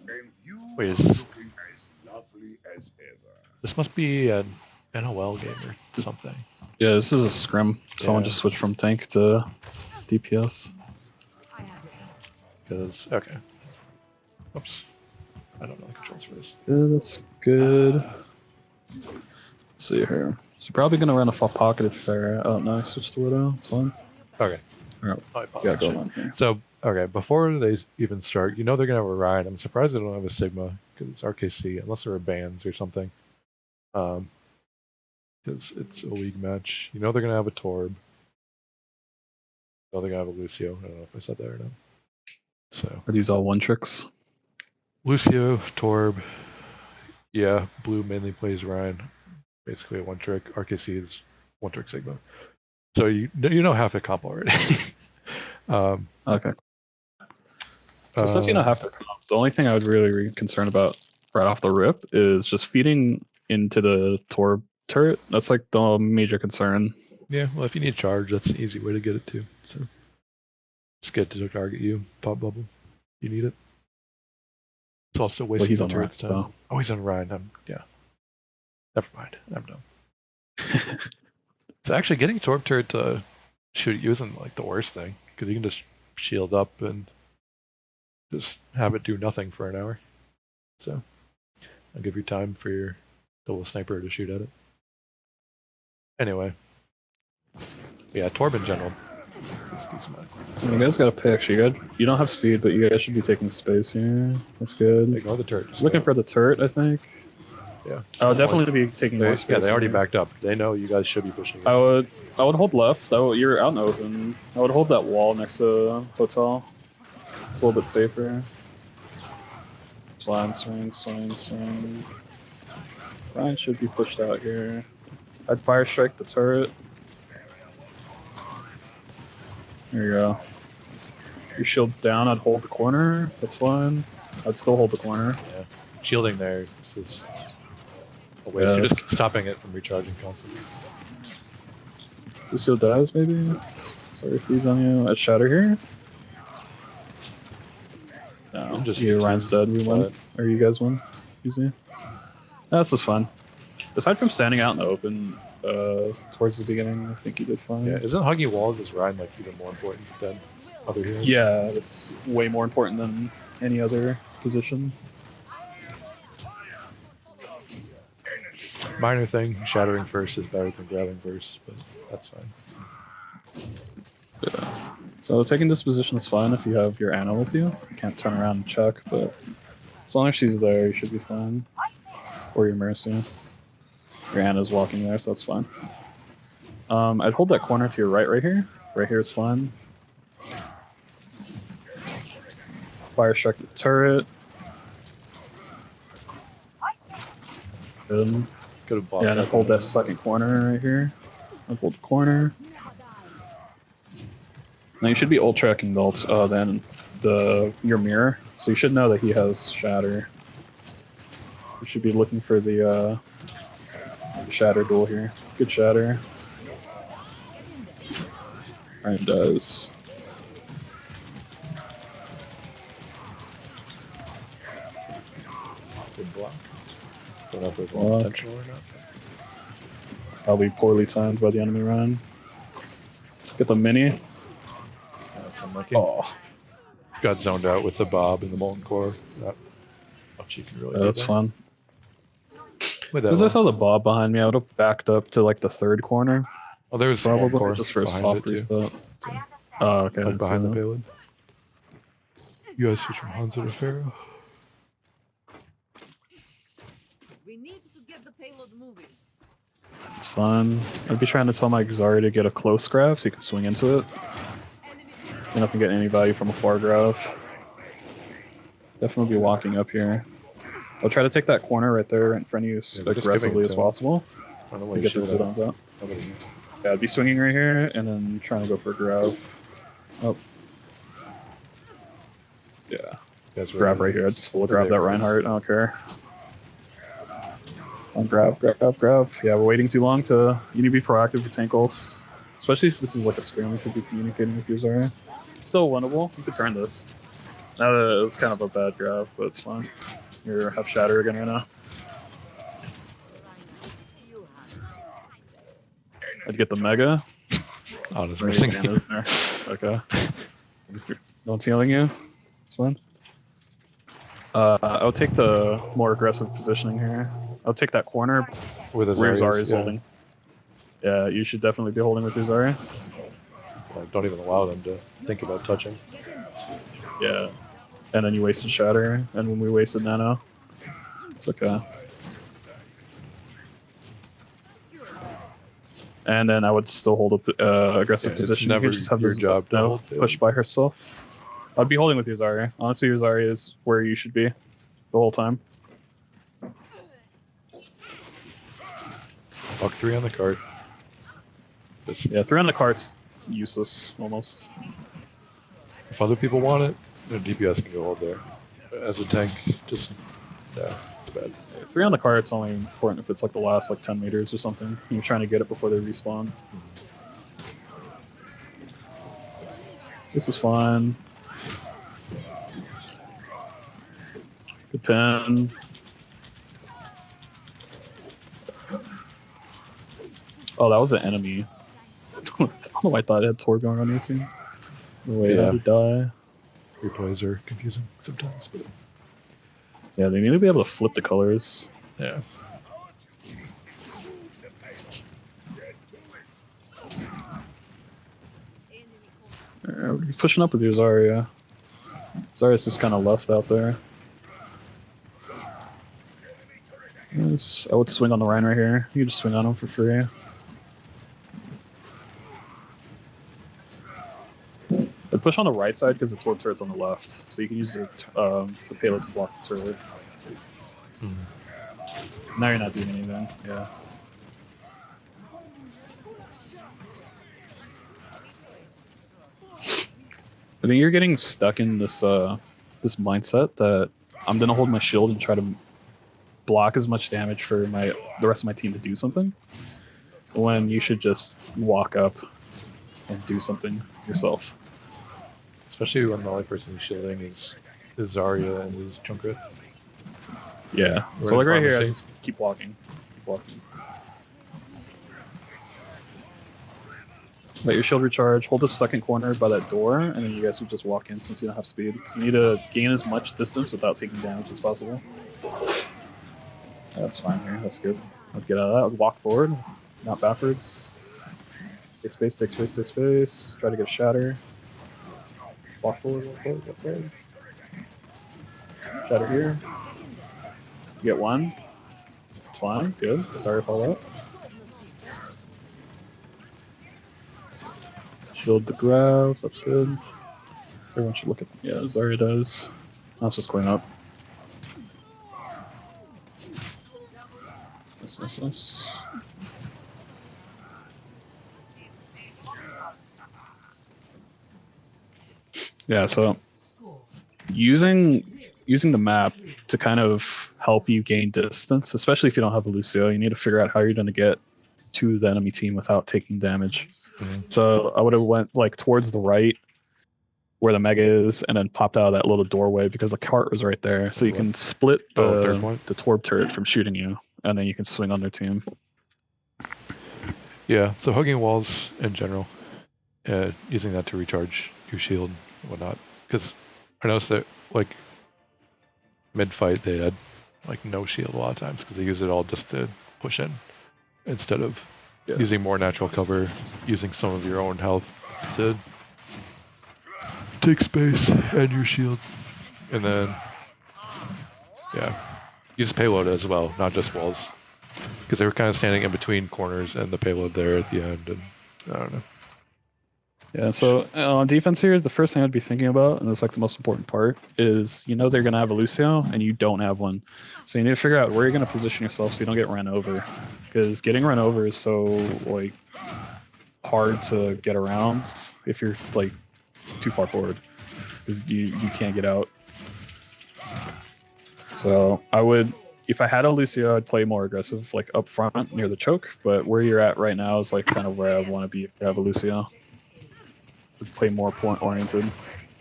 And you Wait, are is- looking as lovely as ever. this must be an NOL game or something. Yeah, this is a scrim. Someone Yeah. just switched from tank to DPS. Because okay, oops, I don't know the controls for this. Yeah, that's good. Let's see here. So probably gonna run a pocketed fair. Oh no, switch to Widow. It's fine. Okay, Alright, I got apologize. going on here. So okay, before they even start, you know they're gonna have a Rein. I'm surprised they don't have a Sigma because it's RKC, unless there are bans or something. Because it's a league match. You know they're gonna have a Torb. You know they're gonna have a Lucio. I don't know if I said that or not. So Are these all one tricks? Lucio, Torb. Yeah, Blue mainly plays Rein. Basically a one trick. RKC is one trick Sigma. So you know half the comp already. Okay. So since you know half the comp, the only thing I would really be concerned about right off the rip is just feeding into the Torb turret. That's like the major concern. Yeah, well, if you need charge, that's an easy way to get it too. So just get it to target you, pop bubble. You need it. It's also wasting he's the on turret's Rhine, time. so. Oh, he's on Rhine. Yeah. Never mind. I'm done. So actually, getting Torb turret to shoot at you isn't like the worst thing because you can just shield up and just have it do nothing for an hour. So I'll give you time for your double sniper to shoot at it. Anyway, yeah, Torb in general. You guys got to pick. You don't have speed, but you guys should be taking space here. That's good. Ignore the turret. Just looking for the turret, I think. Yeah. I would definitely be taking more space. Yeah, they already here. backed up. They know you guys should be pushing. I would hold left. You're out in the open. I would hold that wall next to hotel. It's a little bit safer. Slide, swing. Ryan should be pushed out here. I'd fire strike the turret. There you go. Your shield's down. I'd hold the corner. That's fine. I'd still hold the corner. Yeah. Shielding there is a waste. Yeah, You're just stopping it from recharging constantly. Lucio dies, maybe? Sorry if he's on you. At Shatter here? No. Just- Yeah, Ryan's dead. We win. Or you guys win. Easy. That's just fun. Aside from standing out in the open towards the beginning, I think you did fine. Yeah, isn't hugging walls as Ryan like even more important than other heroes? Yeah, it's way more important than any other position. Minor thing, shattering first is better than grabbing first, but that's fine. Yeah. So taking this position is fine if you have your Anna with you. You can't turn around and check, but as long as she's there, you should be fine. Or your Mercy. Your Anna's walking there, so that's fine. I'd hold that corner to your right here. Right here is fine. Fire strike the turret. Good. Could have blocked Yeah, and I'd hold that second corner right here. I'd hold the corner. Now you should ult tracking then your mirror, so you should know that he has shatter. You should be looking for the shatter duel here. Good shatter. Ryan does. don't know if it was Fuck. intentional or not. Probably poorly timed by the enemy Rein. Get the mini. That's unlucky. Oh, Got zoned out with the Bob and the Molten Core. Not much you can really do that's there. fun. With that Because I one. saw the Bob behind me, I would have backed up to like the third corner, Oh, there's the Molten probably Core just for a behind soft it, too. reset. Oh, okay. Like behind the so- payload. You guys switch from Hanzo to Pharaoh. We need to get the payload moving. It's fun. I'd be trying to tell my Zarya to get a close grab so you can swing into it. Enemy You're not to get any value from a far grab. Definitely be walking up here. I'll try to take that corner right there in front of you as Yeah, they're just aggressively giving it as to him. possible I don't know to why you get the should have. cooldowns out. Nobody. Yeah, I'd be swinging right here and then trying to go for a grab. Oh. Yeah. Guys were Grab right here. I just will Right grab there, that right. Reinhardt. I don't care. Grab. Yeah, we're waiting too long to. You need to be proactive with tank ults. Especially if this is like a scrim, we could be communicating with your Zarya. Still winnable. You could turn this. Now that it was kind of a bad grab, but it's fine. You have Shatter again right now. I'd get the Mega. Oh, there's Right, missing. Dan is there. Okay. No one's healing you. It's fine. I'll take the more aggressive positioning here. I'll take that corner With his where Zarya's, Zarya's yeah. holding. Yeah, you should definitely be holding with your Zarya. Like, don't even allow them to think about touching. Yeah. And then you wasted Shatter, and when we wasted Nano, it's okay. And then I would still hold a aggressive Yeah, it's position. never You can just have your this job to no, hold it. push by herself. I'd be holding with your Zarya. Honestly, your Zarya is where you should be the whole time. Buck 3 on the card. This, Yeah, 3 on the cart's useless almost. if other people want it, their DPS can go hold there. As a tank, just yeah, it's bad. 3 on the cart's only important if it's like the last like 10 meters or something. You're trying to get it before they respawn. This is fine. Good pin. Oh, that was an enemy. I don't know why I thought it had Tor going on your team. No way, Yeah. how to die. Replays are confusing sometimes, but Yeah, they need to be able to flip the colors. yeah. We're pushing up with your Zarya. Zarya's just kind of left out there. Yes, I would swing on the Rein right here. You can just swing on him for free. I'd push on the right side because the Torb turret's on the left, so you can use the payload to block the turret. Now you're not doing anything. Yeah. I think you're getting stuck in this this mindset that I'm gonna hold my shield and try to block as much damage for the rest of my team to do something, when you should just walk up and do something yourself. Especially when the only person who's shielding is Zarya and his Junkrat. Yeah. We're So like in right here, I pharmacy. just keep walking. Keep walking. Let your shield recharge. Hold the second corner by that door, and then you guys would just walk in since you don't have speed. You need to gain as much distance without taking damage as possible. That's fine here. That's good. I'd get out of that. I'd walk forward, not backwards. Take space, take space, take space. Try to get a shatter. Walk forward, walk forward, walk forward. Shatter here. You get one. Fine, good. Sorry, fall out. Shield the grab, that's good. Everyone should look at yeah, Zarya does. Now let's just clean up. Nice. Yeah, so using the map to kind of help you gain distance, especially if you don't have a Lucio, you need to figure out how you're going to get to the enemy team without taking damage. So I would have went like towards the right where the Mega is, and then popped out of that little doorway because the cart was right there. So you can split third point. the Torb turret from shooting you. and then you can swing on their team. Yeah, so hugging walls in general, using that to recharge your shield and whatnot. Because I noticed that, like, mid-fight they had, like, no shield a lot of times because they use it all just to push in instead of using more natural cover, using some of your own health to take space and your shield. And then, yeah, use payload as well, not just walls. Because they were kind of standing in between corners and the payload there at the end, and I don't know. Yeah, so on defense here, the first thing I'd be thinking about, and it's like the most important part, is they're going to have a Lucio, and you don't have one. So you need to figure out where you're going to position yourself so you don't get run over. Because getting run over is so, like, hard to get around if you're, like, too far forward. Because you can't get out. So I would, if I had a Lucio, I'd play more aggressive, like, up front near the choke. But where you're at right now is, like, kind of where I want to be if I have a Lucio. Play more point oriented.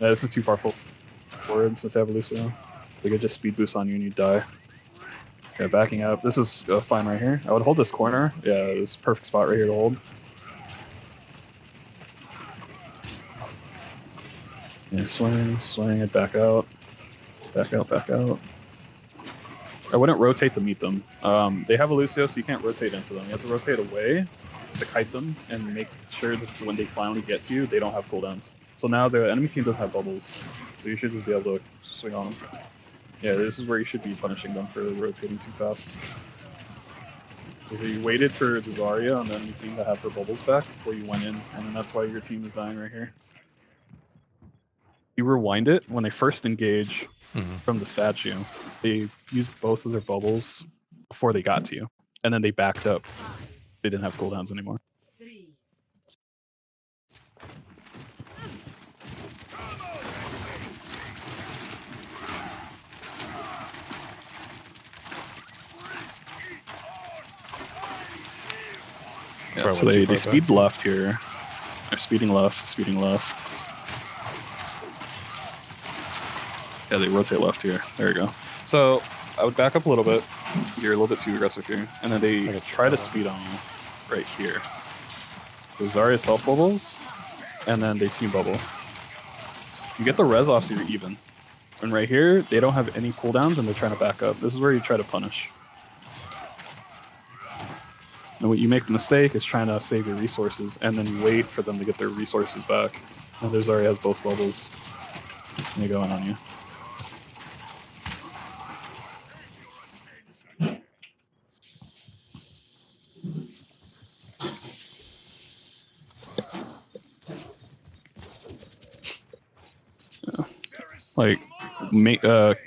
This is too far forward since I have a Lucio. They could just speed boost on you and you die. Yeah, backing up. This is fine right here. I would hold this corner. Yeah, this is a perfect spot right here to hold. Yeah, swing it back out. Back out. I wouldn't rotate to meet them. They have a Lucio, so you can't rotate into them. You have to rotate away to kite them and make sure that when they finally get to you, they don't have cooldowns. So now the enemy team doesn't have bubbles, so you should just be able to swing on them. Yeah, this is where you should be punishing them for rotating too fast. If you waited for the Zarya and then you seem to have her bubbles back before you went in, and then that's why your team is dying right here. You rewind it, when they first engage from the statue, they used both of their bubbles before they got to you, and then they backed up. They didn't have cooldowns anymore. Yeah, so they speed left here. They're speeding left. Yeah, they rotate left here. There you go. So I would back up a little bit. You're a little bit too aggressive here. And then they try to speed on you right here. So Zarya self bubbles, and then they team bubble. You get the res off so you're even. And right here, they don't have any cooldowns and they're trying to back up. This is where you try to punish. And what you make the mistake is trying to save your resources, and then you wait for them to get their resources back. And there's Zarya has both bubbles. And they go in on you. Like,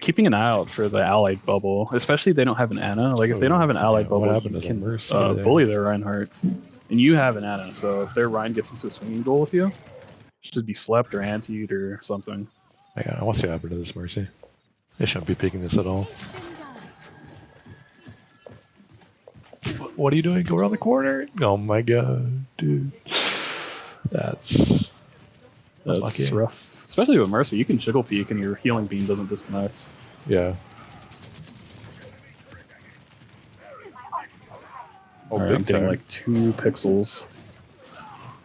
keeping an eye out for the allied bubble, especially if they don't have an Ana. Like, if they don't have an allied bubble, you can bully their Reinhardt. And you have an Ana, so if their Rein gets into a swinging duel with you, it should be slept or antied or something. Yeah, I want to see what happened to this Mercy. They shouldn't be picking this at all. What are you doing? Go around the corner? Oh my god, dude. That's rough. Especially with Mercy, you can jiggle peek and your healing beam doesn't disconnect. Yeah. Oh, right, I'm getting like 2 pixels.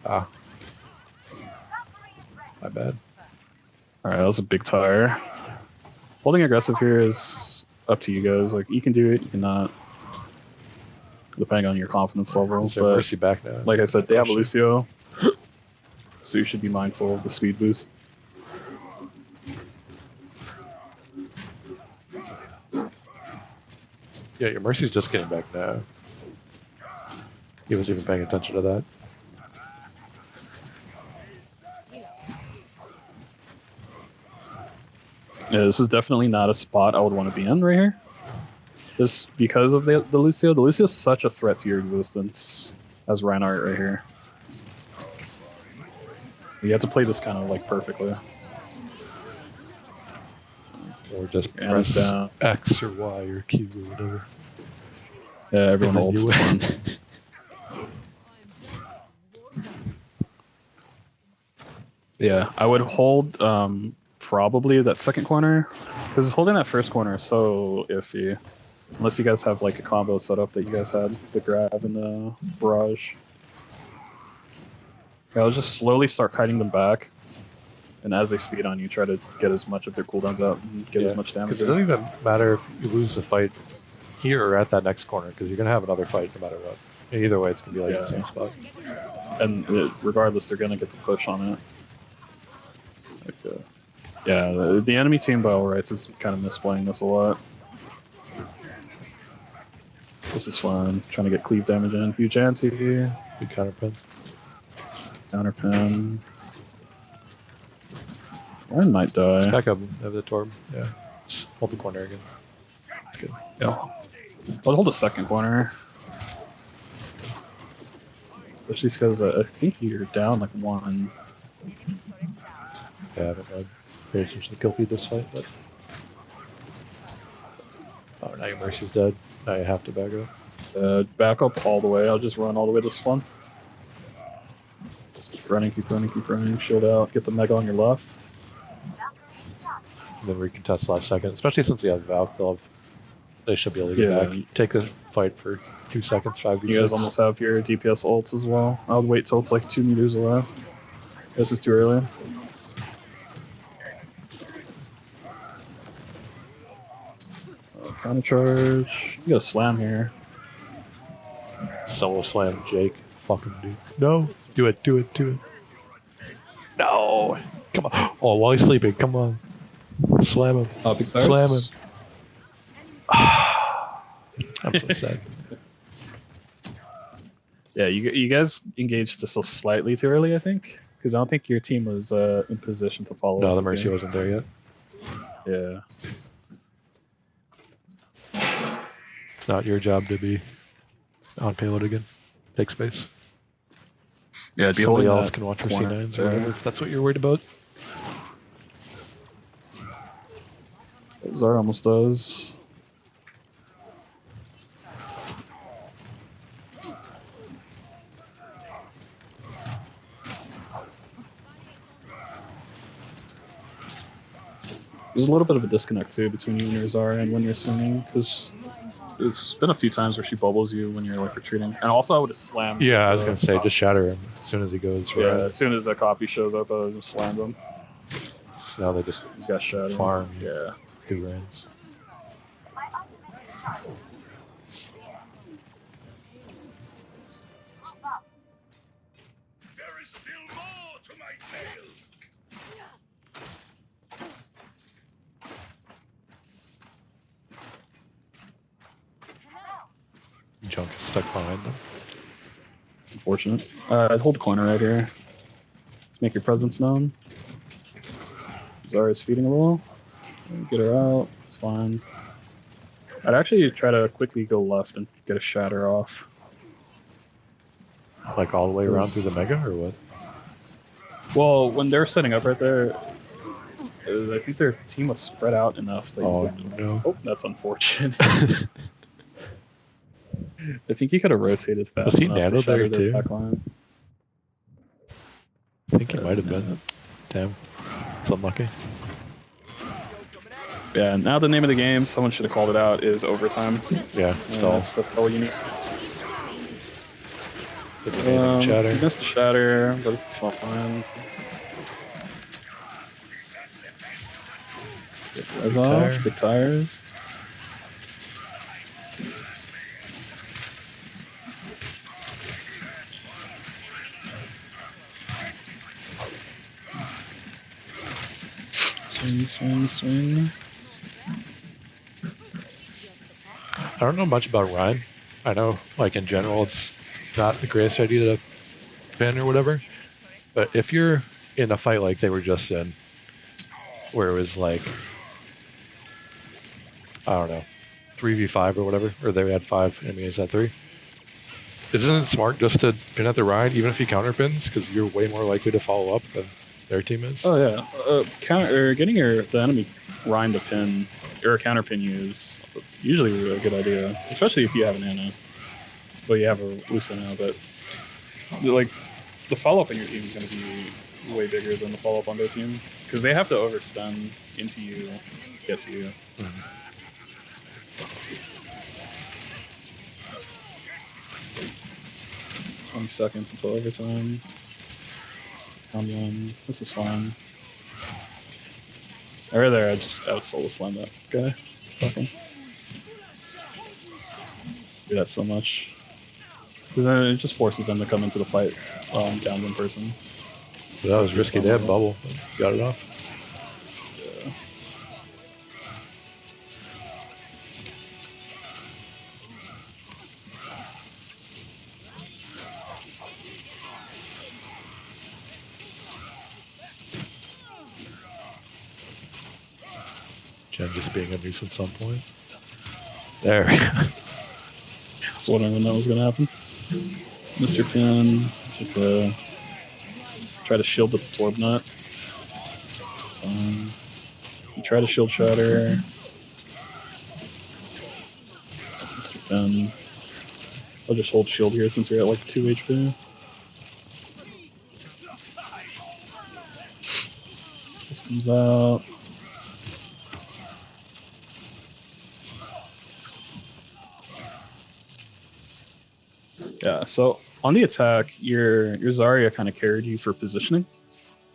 Ah. My bad. Alright, that was a big tire. Holding aggressive here is up to you guys. Like, you can do it, you cannot. Depending on your confidence level. But Mercy back now. Like I said, they have a Lucio. So you should be mindful of the speed boost. Yeah, your Mercy's just getting back now. He wasn't even paying attention to that. Yeah, this is definitely not a spot I would want to be in right here. Just because of the Lucio. The Lucio is such a threat to your existence as Reinhardt right here. You have to play this kind of like perfectly. Or just press down X or Y or Q or whatever. Yeah, everyone holds. It's fun. Yeah, I would hold probably that second corner, because holding that first corner is so iffy. Unless you guys have like a combo set up that you guys had, the grab and the barrage. Yeah, I'll just slowly start kiting them back. And as they speed on you, try to get as much of their cooldowns out and get as much damage. Because it doesn't even matter if you lose the fight here or at that next corner, because you're gonna have another fight no matter what. And either way, it's gonna be like Yeah. the same spot. And regardless, they're gonna get the push on it. Like, yeah, the enemy team by all rights is kind of misplaying this a lot. This is fun. Trying to get cleave damage in. Huge anti. Good counterpin. Counterpin. Rein might die. Back up, have the Torb. Yeah. Just hold the corner again. That's good. Yeah. I'll hold a second corner. Especially because I think you're down like 1. Yeah, I haven't had paid attention to kill feed this fight, but. Oh, now your Mercy's dead. Now you have to back up. Back up all the way. I'll just run all the way to Slum. Just keep running, keep running, keep running. Shield out. Get the Mega on your left. And then recontest last second, especially since we have Valk. They should be able to get Yeah. back. Take the fight for 2 seconds, 5v6. You guys almost have your DPS ults as well. I'll wait till it's like 2 meters away. This is too early. Counter charge. You got a slam here. Solo slam Jake. Fucking dude. No. Do it, do it, do it. No. Come on. Oh, while he's sleeping, come on. Slam him. Big Slam him. I'm so sad. Yeah, you guys engaged just slightly too early, I think. Because I don't think your team was in position to follow. No, up the with Mercy you. wasn't there yet. Yeah. It's not your job to be on payload again. Take space. Yeah, it'd be Somebody holding else that can watch for corner C9s or there. whatever, if that's what you're worried about. Zarya almost does. There's a little bit of a disconnect too between you and your Zarya and when you're swinging, because there's been a few times where she bubbles you when you're like retreating. And also, I would have slammed. Yeah, I was the gonna say, copy. just shatter him as soon as he goes. Yeah, Right. as soon as that copy shows up, I would just slam him. So now they just He's got shadow. farm. Yeah. Good Reins. My ultimate is charged. Move up. There is still more to my tale. Junk is stuck behind them. Unfortunate. I'd hold the corner right here. Let's make your presence known. Zarya's feeding a little. Get her out. It's fine. I'd actually try to quickly go left and get a shatter off. Like all the way around through the Mega, or what? Well, when they're setting up right there, I think their team was spread out enough that Oh, you could... no. Oh, that's unfortunate. I think he could have rotated fast Was he enough to nanoed there shatter their too? back line. I think he might have been. Damn. It's unlucky. Yeah, now the name of the game, someone should have called it out, is overtime. Yeah, stall. That's all you need. Shatter. He missed the shatter, but it's fine. Big tire. off, big tires. Swing, swing, swing. I don't know much about Rein. I know, like, in general, it's not the greatest idea to pin or whatever. But if you're in a fight like they were just in, where it was like, I don't know, 3v5 or whatever, or they had 5 enemies at 3, isn't it smart just to pin at the Rein, even if he counterpins? Because you're way more likely to follow up than their team is. Oh yeah, getting the enemy Rein to pin or counter pin you is usually a good idea, especially if you have an Ana. Well, you have a loose Ana, but like the follow up on your team is going to be way bigger than the follow up on their team because they have to overextend into you to get to you. 20 seconds until overtime. Round 1. This is fine. Right there, I was solo slam that guy. Fucking. Do that so much. Because then it just forces them to come into the fight down one person. So that was risky. They had bubble. Got it off. Yeah. Jen just being a nuisance at some point. There. That's what I didn't know was going to happen. Mr. Pin took a... Try to shield with the Torb Nut. It's fine. You try to shield Shatter. Mr. Pin. I'll just hold shield here since we're at like 2 HP. This comes out. Yeah, so on the attack, your Zarya kind of carried you for positioning.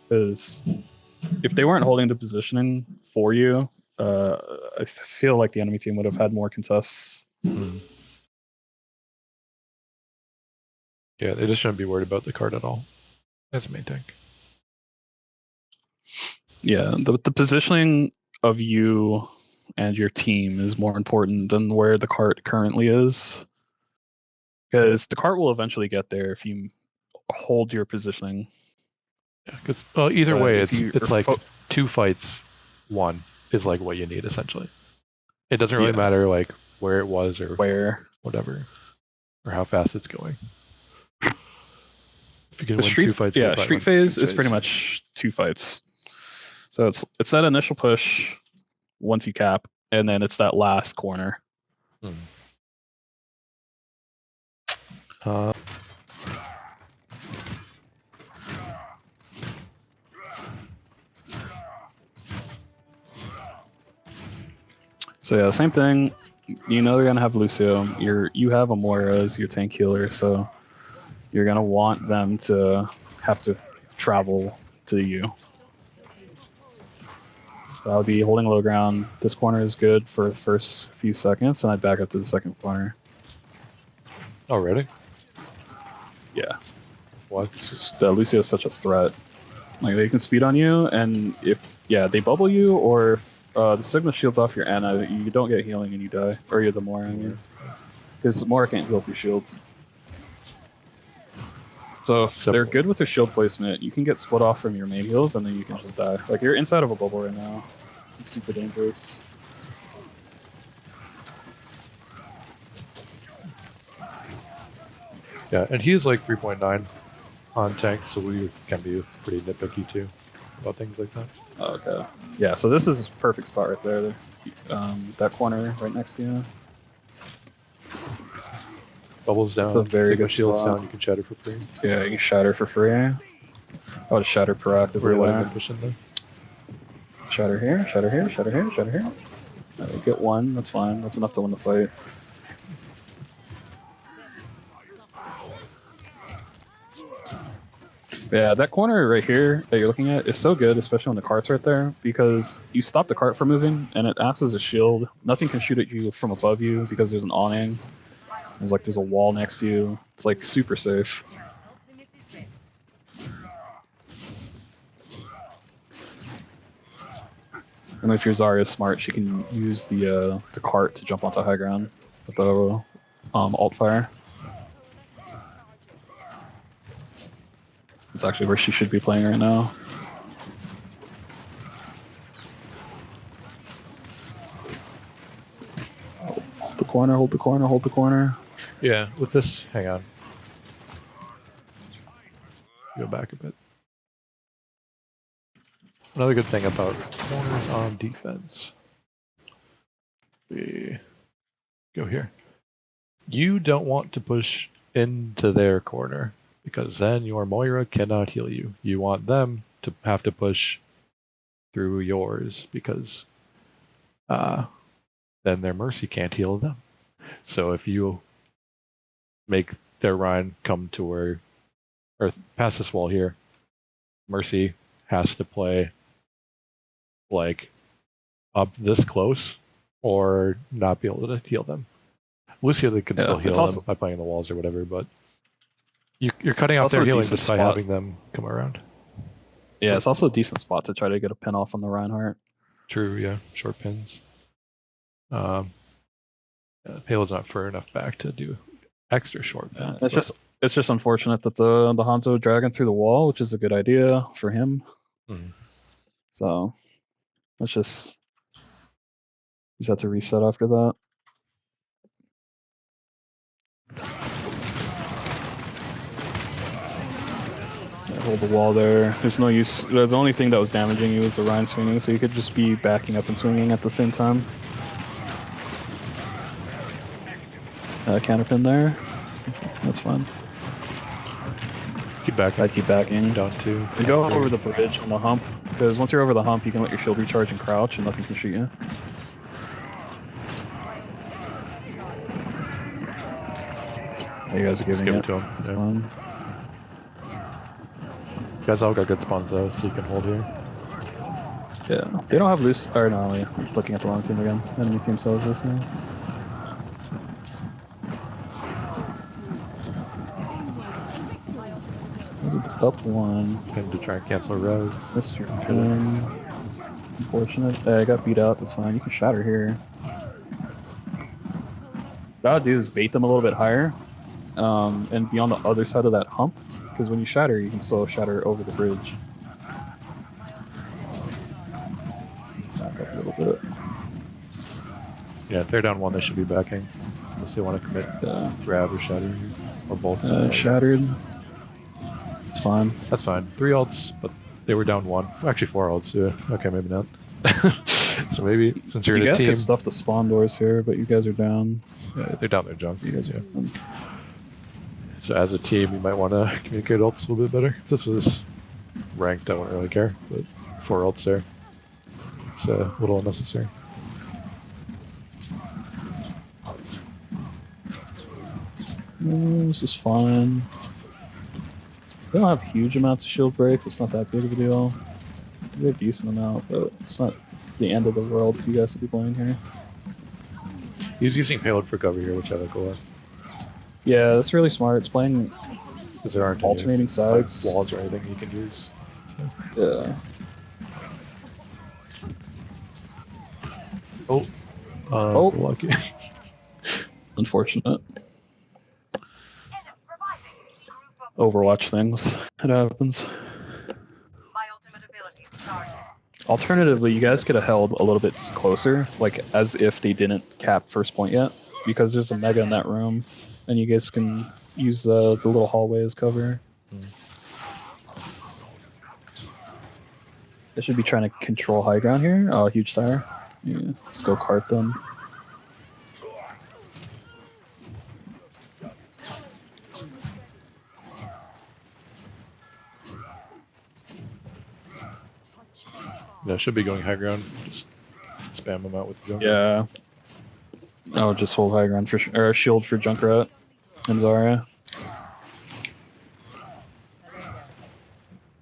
Because if they weren't holding the positioning for you, I feel like the enemy team would have had more contests. Mm. Yeah, they just shouldn't be worried about the card at all. That's a main tank. Yeah, the positioning of you and your team is more important than where the cart currently is. Because the cart will eventually get there if you hold your positioning. Yeah, because either But way, if you it's are like 2 fights, 1 is like what you need essentially. It doesn't really Yeah. matter like where it was or Where whatever, or how fast it's going. If you can the win street, 2 fights, yeah, you probably street win phase street is pretty much 2 fights. So it's that initial push once you cap, and then it's that last corner. Hmm. Uh, So yeah, same thing. You know they're gonna have Lucio. You have Amora as your tank healer, so you're gonna want them to have to travel to you. So I'll be holding low ground. This corner is good for the first few seconds, and I back up to the second corner. already? Yeah, What? just Lucio is such a threat. Like they can speed on you, and if they bubble you, or if the Sigma shields off your Ana, you don't get healing and you die, or you're the Mora. I mean, because Mora can't heal through shields. So if they're good with their shield placement, you can get split off from your main heals, and then you can just die. Like you're inside of a bubble right now. It's super dangerous. Yeah, and he is like 3.9 on tank, so we can be pretty nitpicky too about things like that. Okay. Yeah, so this is a perfect spot right there. That corner right next to you. Bubbles down, It's a very Sigma good shields spot. down, you can shatter for free. Yeah, you can shatter for free. I would shatter proactively. We're letting there. them push in there. Shatter here, shatter here, shatter here, shatter here. Get 1, that's fine. That's enough to win the fight. Yeah, that corner right here that you're looking at is so good, especially when the cart's right there, because you stop the cart from moving, and it acts as a shield. Nothing can shoot at you from above you because there's an awning. There's a wall next to you. It's like super safe. And if your Zarya is smart, she can use the cart to jump onto high ground with the alt fire. It's actually where she should be playing right now. Hold the corner, hold the corner, hold the corner. Yeah, with this, hang on. Go back a bit. Another good thing about corners on defense. We go here. You don't want to push into their corner because then your Moira cannot heal you. You want them to have to push through yours because then their Mercy can't heal them. So if you make their Rein come to where, or past this wall here, Mercy has to play like up this close or not be able to heal them. Lucio, they can still heal them by playing the walls or whatever, but you're cutting off their healing just by having them come around. Yeah, it's also a decent spot to try to get a pin off on the Reinhardt. True, yeah, short pins. Payload's not far enough back to do extra short pin. It's just unfortunate that the Hanzo dragging through the wall, which is a good idea for him. Mm-hmm. So it's just he's had to reset after that. Hold the wall there. There's no use. The only thing that was damaging you was the Rein swinging, so you could just be backing up and swinging at the same time. Counterpin there. That's fine. Keep backing. I'd keep backing. Down two. And go over the bridge on the hump, because once you're over the hump, you can let your shield recharge and crouch, and nothing can shoot you. You guys are giving give it it to him. Yeah. fine. You guys all got good spawns though, so you can hold here. Yeah, they don't have loose. Or no, yeah, I'm looking at the wrong team again. Enemy team still has loose now. Up one. And to try and cancel res. Missed your turn. Unfortunate. I got beat out. That's fine. You can shatter here. What I'll do is bait them a little bit higher, and be on the other side of that hump. Because when you shatter, you can still shatter over the bridge. Back up a little bit. Yeah, if they're down one, they should be backing. Unless they want to commit grab or shatter here. Or both. Shattered. It's fine. That's fine. 3 ults, but they were down 1. Actually 4 ults, yeah. Okay, maybe not. So maybe, since you're in a team... You guys could stuff the spawn doors here, but you guys are down. Yeah, they're down their junk. You guys are down. So as a team, you might want to communicate ults a little bit better. If this was ranked, I wouldn't really care, but 4 ults there. It's a little unnecessary. This is fine. They don't have huge amounts of shield break. It's not that big of a deal. They have a decent amount, but it's not the end of the world for you guys to be playing here. He's using payload for cover here, which I like a lot. Yeah, that's really smart. It's playing Because there aren't alternating any, sides. like, walls or anything you can use. Yeah. Oh, lucky. Unfortunate. Overwatch things. It happens. My ultimate ability started. Alternatively, you guys could have held a little bit closer, like as if they didn't cap first point yet, because there's a mega in that room, and you guys can use the little hallway as cover. They should be trying to control high ground here. Oh, huge tower. Yeah, let's go cart them. Yeah, should be going high ground. Just spam them out with the junk. Yeah. Oh, just hold high ground for or a shield for Junkrat and Zarya.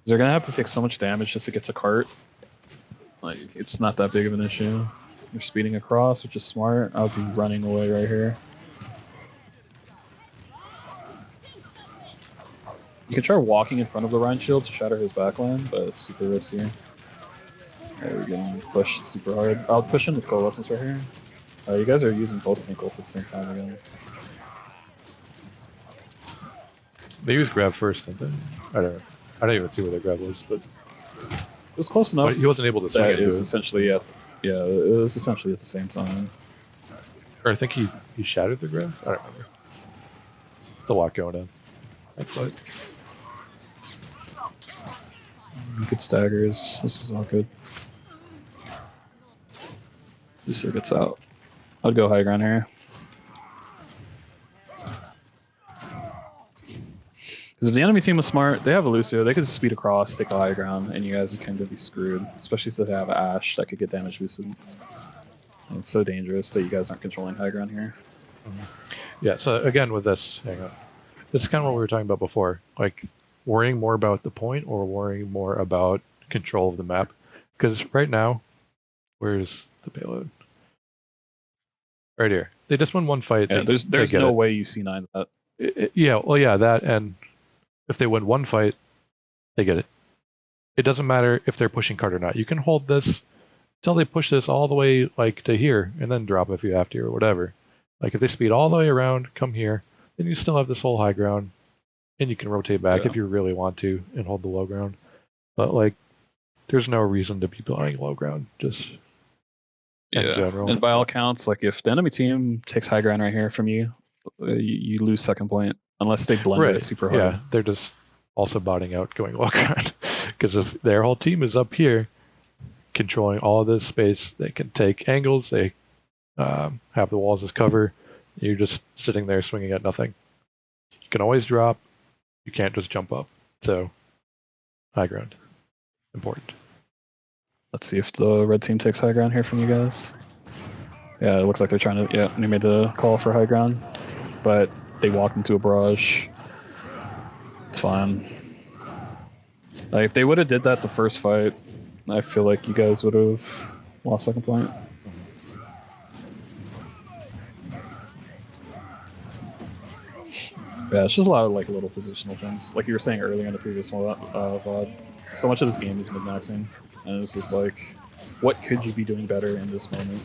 They're gonna have to take so much damage just to get to cart. Like, it's not that big of an issue. They're speeding across, which is smart. I'll be running away right here. You can try walking in front of the Rein shield to shatter his backline, but it's super risky. We're getting pushed super hard. I'll push in with Coalescence right here. You guys are using both Think ults at the same time again. They use grab first, don't they? I don't know. I don't even see where their grab was, but It was close enough. but he wasn't able to swing That into is it. essentially at, yeah, it was essentially at the same time. Or I think he shattered the grab? I don't remember. It's a lot going on. That's like Good staggers. This is all good. Lucio gets out. I'd go high ground here. Because if the enemy team was smart, they have a Lucio, they could just speed across, take a high ground, and you guys would kind of be screwed. Especially if they have Ashe that could get damage boosted. And it's so dangerous that you guys aren't controlling high ground here. yeah. So again, with this, hang on. This is kind of what we were talking about before. Like, worrying more about the point or worrying more about control of the map. Because right now, where's the payload? Right here. They just won one fight. Yeah, they there's get no it. way you C9 that. Yeah, well, yeah, that, and if they win one fight, they get it. It doesn't matter if they're pushing card or not. You can hold this until they push this all the way like to here, and then drop if you have to or whatever. Like if they speed all the way around, come here, then you still have this whole high ground, and you can rotate back if you really want to and hold the low ground. But like, there's no reason to be playing low ground. Just in general. And by all accounts, like if the enemy team takes high ground right here from you, you lose second point unless they blend it super hard. Yeah, they're just also botting out going low ground because if their whole team is up here controlling all of this space, they can take angles. They have the walls as cover. You're just sitting there swinging at nothing. You can always drop. You can't just jump up. So high ground, important. Let's see if the red team takes high ground here from you guys. Yeah, it looks like they're trying to. Yeah, they made the call for high ground, but they walked into a barrage. It's fine. Like, if they would have did that the first fight, I feel like you guys would have lost second point. Yeah, it's just a lot of like little positional things. Like you were saying earlier in the previous VOD, so much of this game is mid-maxing, and it's just like, what could you be doing better in this moment?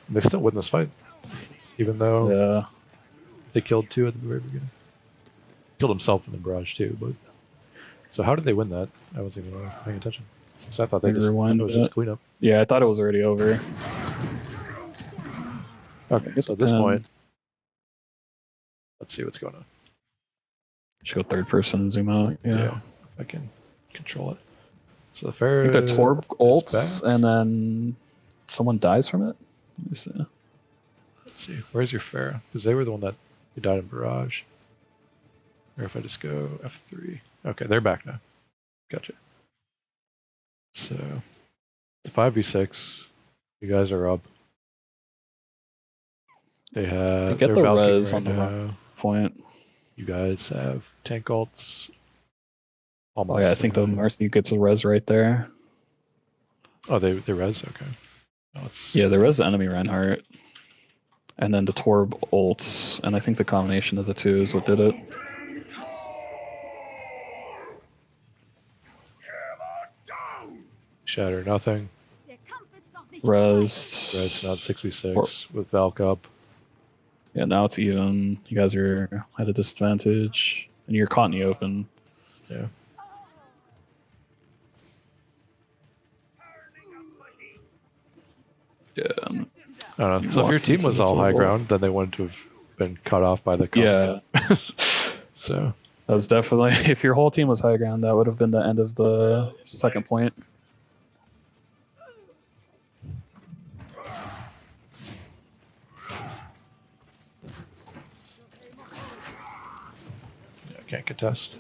They still win this fight, even though they killed two at the very beginning. Killed himself in the barrage too, but so how did they win that? I wasn't even paying attention. So I thought they just Rewind it was just cleanup. Yeah, I thought it was already over. Okay, so at this point, let's see what's going on. Should go third person and zoom out. Yeah. If I can control it. So the fair. I think the Torb ults and then someone dies from it. Let me see. Let's see. Where's your Pharaoh? Because they were the one that who died in barrage. Or if I just go F3. Okay, they're back now. Gotcha. So it's a 5v6. You guys are up. They have get the Valkyrie res right on the now. Point. You guys have tank ults. Almost. Oh yeah, I think the Mercy gets a res right there. Oh, they res? Okay. Oh, yeah, they res the enemy Reinhardt. And then the Torb ults, and I think the combination of the two is what did it. Shatter nothing. Res. Res not 6v6 with Valk up. Yeah, now it's even. You guys are at a disadvantage, and you're caught in the open. Yeah. Yeah. I don't know. So if your team was all high ground, then they wouldn't have been cut off by the combat. Yeah. So that was definitely, if your whole team was high ground, that would have been the end of the second point. yeah, can't contest.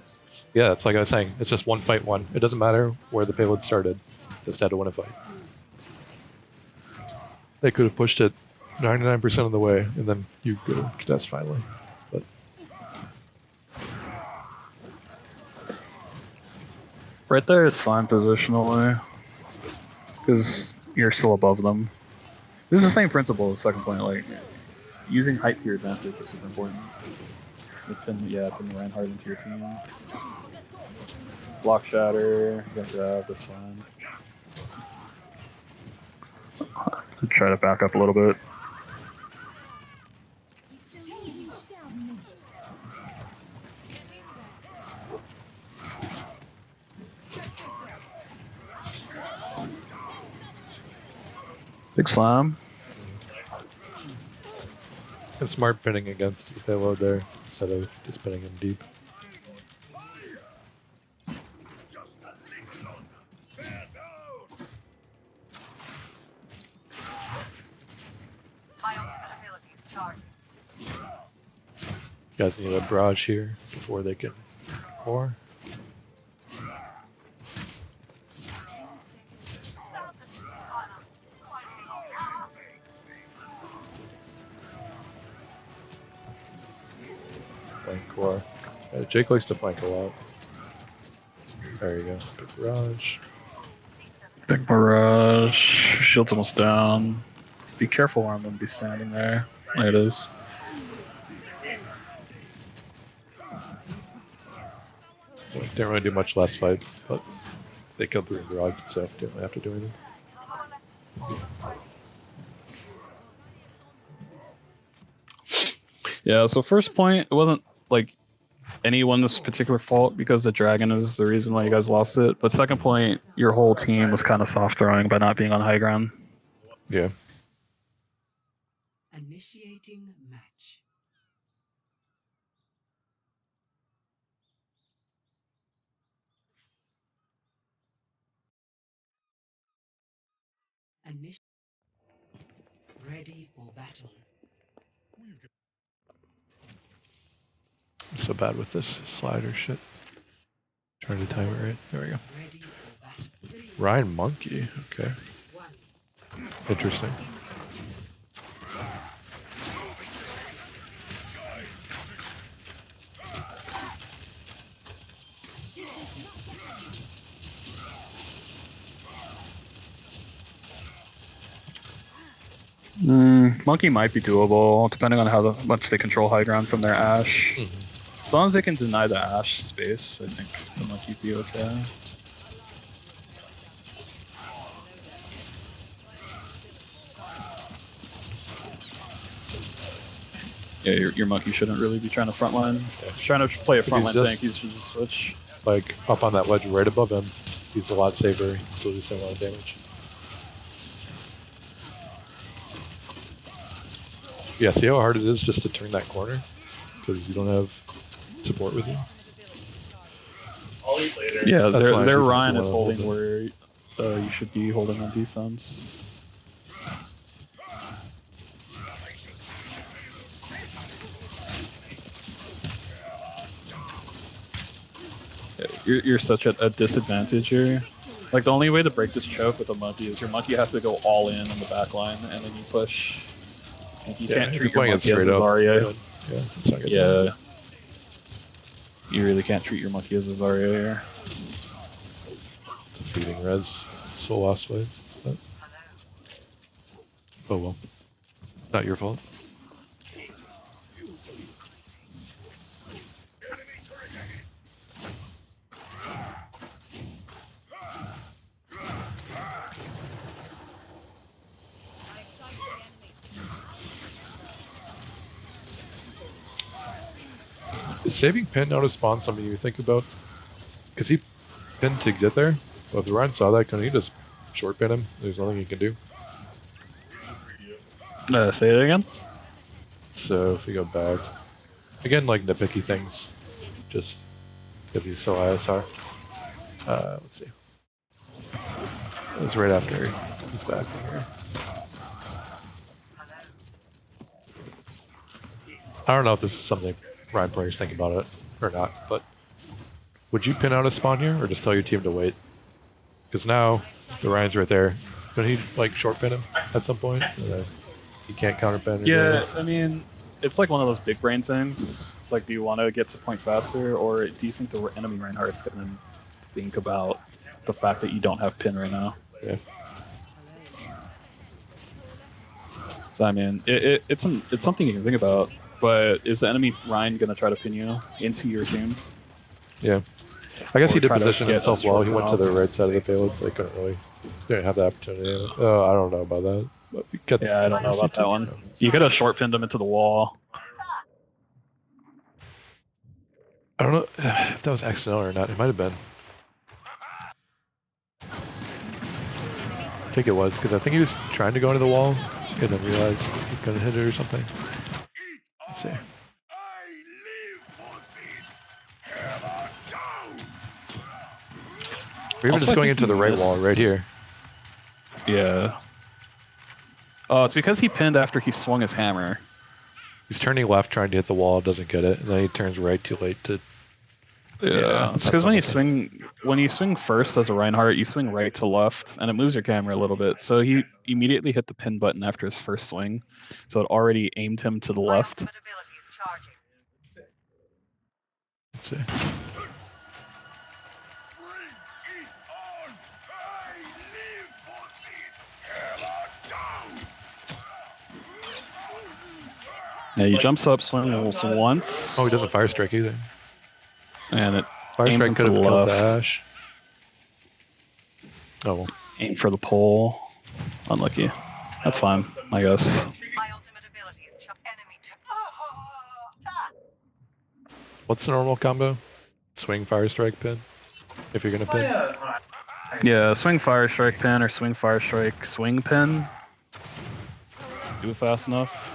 Yeah, it's like I was saying. It's just one fight one. It doesn't matter where the payload started. Just had to win a fight. They could have pushed it 99% of the way, and then you go contest finally. But right there is fine positionally, because you're still above them. This is the same principle as second point. Like, using height to your advantage is super important. Pin the Reinhardt into your team. Block shatter, get grab, that's fine. Try to back up a little bit. Big slam. and smart pinning against the payload there instead of just pinning him deep. My ultimate ability is charged. You guys need a barrage here before they can pour. flank core. Jake likes to flank a lot. There you go. Big barrage. Big barrage. Shield's almost down. Be careful where I'm going to be standing there. There it is. Didn't really do much last fight, but they killed through garage and stuff. Didn't really have to do anything. Yeah, so first point, it wasn't like anyone's particular fault because the dragon is the reason why you guys lost it. But second point, your whole team was kind of soft throwing by not being on high ground. Yeah. Initiating match. Ready for battle. I'm so bad with this slider shit. Trying to time it right. There we go. Ready for battle. Rein Monkey. Okay. Interesting. Monkey might be doable, depending on how much they control high ground from their Ash. As long as they can deny the Ash space, I think the Monkey be okay. Yeah, your Monkey shouldn't really be trying to frontline. If he's trying to play a frontline tank, he should just switch. Like, up on that ledge right above him, he's a lot safer. He can still do the same amount of damage. Yeah, see how hard it is just to turn that corner? Because you don't have support with you? I'll eat later. Yeah, That's why I their think Rein it's is one of holding where you should be holding on defense. Yeah, you're such a disadvantage here. Like, the only way to break this choke with a Monkey is your Monkey has to go all in on the back line, and then you push. You can't treat your Monkey as a Zarya. Yeah, that's not good. Yeah. You really can't treat your Monkey as a Zarya here. It's a feeding res. So lost fight. But... oh well. Not your fault. Is saving pin out of spawn something you think about? Because he pinned to get there. Well, if the Ryan saw that, couldn't he just short pin him? There's nothing he can do. Say it again? So if we go back, again, like nitpicky things, just because he's so ISR. Let's see. It was right after he's back from here. I don't know if this is something Ryan players think about it or not, but would you pin out a spawn here or just tell your team to wait? Because now the Ryan's right there. Couldn't he like short pin him at some point? He can't counter pin. Yeah, I mean, it's like one of those big brain things. Like, do you want to get to point faster, or do you think the enemy Reinhardt's going to think about the fact that you don't have pin right now? Yeah. So I mean, it's something you can think about. But is the enemy Rein going to try to pin you into your team? Yeah. I guess Or he did try to position get himself us well. He short went to the off. right side of the payload, so he couldn't really didn't have the opportunity. I don't know about that. But we got Yeah, I don't know about that one. You could have short pinned him into the wall. I don't know if that was accidental or not. It might have been. I think it was, because I think he was trying to go into the wall and then realized he couldn't hit it or something. Let's see. I live for this. Hammer down. Or even Also, just I going think into the he right wall missed. right here. Yeah. Oh, it's because he pinned after he swung his hammer. He's turning left trying to hit the wall, doesn't get it, and then he turns right too late to... Yeah, it's because when you swing first as a Reinhardt, you swing right to left, and it moves your camera a little bit. So he immediately hit the pin button after his first swing, so it already aimed him to the My left. ultimate ability is charging. see. Bring it on! I live for this! Hammer down! Yeah, he jumps up, swings once, Oh, he doesn't fire strike either. and it Fire aims strike into could the have killed the left. Ash. Oh well. Aim for the pole. Unlucky. That's fine, I guess. My ultimate ability is enemy to. What's the normal combo? Swing, fire strike, pin. If you're gonna pin. Yeah, swing fire strike pin or swing fire strike swing pin. Do it fast enough.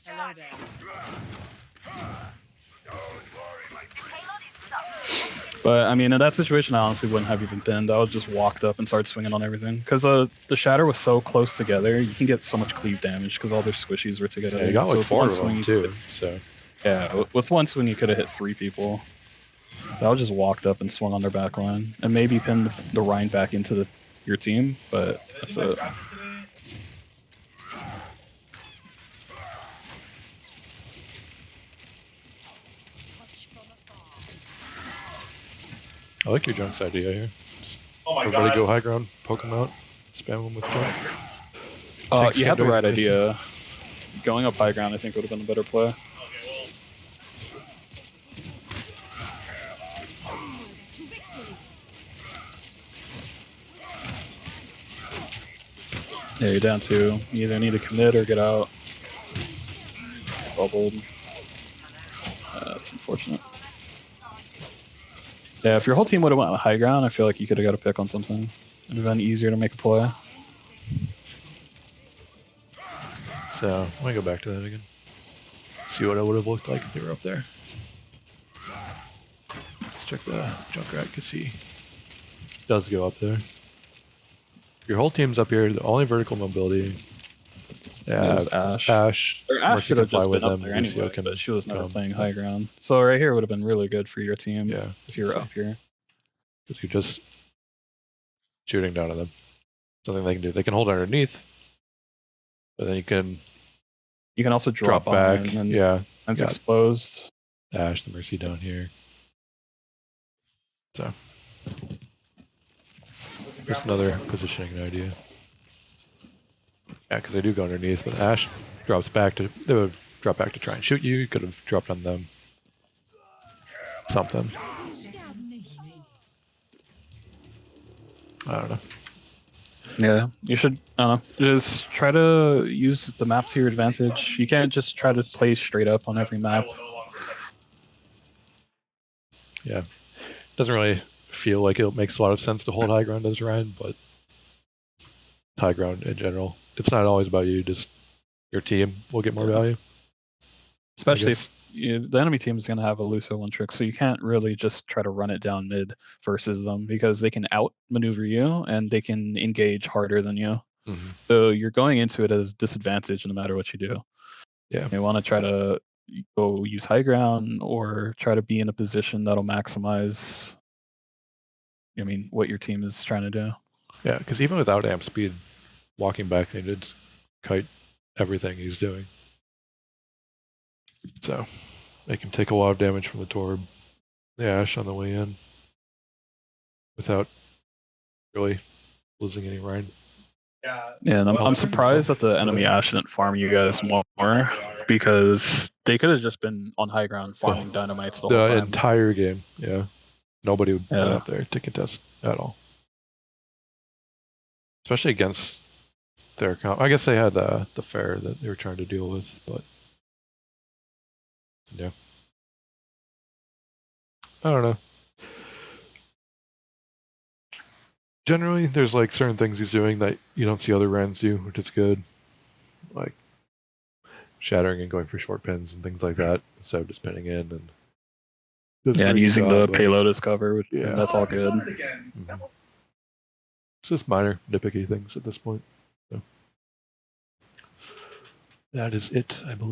Hello there. But I mean, in that situation, I honestly wouldn't have even pinned. I would just walked up and started swinging on everything. Because the shatter was so close together, you can get so much cleave damage because all their squishies were together. Yeah, you got So like with 4 one of swing, them you too. could- So Yeah, with one swing you could have hit 3 people. I would just walked up and swung on their back line and maybe pinned the Rein back into your team, but that's it. I like your junks idea here. Just Oh my everybody god. go high ground, poke them out, spam them with junk. You had the Tanks right can't do idea. Going up high ground, I think, would have been a better play. Okay, well, To victory. Yeah, you're down 2. You either need to commit or get out. Bubbled. That's unfortunate. Yeah, if your whole team would have went high ground, I feel like you could have got a pick on something. It would have been easier to make a play. So let me go back to that again. See what it would have looked like if they were up there. Let's check the Junkrat because he does go up there. Your whole team's up here. The only vertical mobility. Yeah, It was Ash. Ash. Or Ash Mercy should can have fly just with been up them, there Lucio anyway, can but she was never come. playing high ground. So right here would have been really good for your team Yeah, if you were so- up here. because you're just shooting down on them. Something they can do. They can hold underneath, but then you can You can also drop drop, back. on and Yeah, it's yeah. exposed. Ash the Mercy down here. So just another positioning idea. Yeah, because they do go underneath, but Ash drops back to. They would drop back to try and shoot you. You could have dropped on them. Something. I don't know. Yeah, you should just try to use the map to your advantage. You can't just try to play straight up on every I map. will no longer have Yeah, doesn't really feel like it makes a lot of sense to hold high ground as Ryan, but high ground in general, it's not always about you. Just your team will get more value. Especially guess. if the enemy team is going to have a Lucio one trick, so you can't really just try to run it down mid versus them because they can outmaneuver you and they can engage harder than you. Mm-hmm. So you're going into it as disadvantage no matter what you do. Yeah. You want to try to go use high ground or try to be in a position that'll maximize. I mean, what your team is trying to do. Yeah, because even without amp speed, walking back, they did kite everything he's doing. So they can take a lot of damage from the Torb, the Ash on the way in, without really losing any Ryan. Yeah. Yeah, and I'm Well, surprised that the enemy Ash didn't farm you guys more because they could have just been on high ground farming dynamites the whole The time. entire game, yeah. Nobody would Yeah. went up there to contest at all. Especially against their comp. I guess they had the fair that they were trying to deal with, but yeah. I don't know. Generally, there's like certain things he's doing that you don't see other Rans do, which is good. Like shattering and going for short pins and things like that instead of just pinning in and does a Yeah, and pretty using good the job of- payload as cover, which, Yeah. that's all good. Mhm. It's just minor nitpicky things at this point. So. That is it, I believe.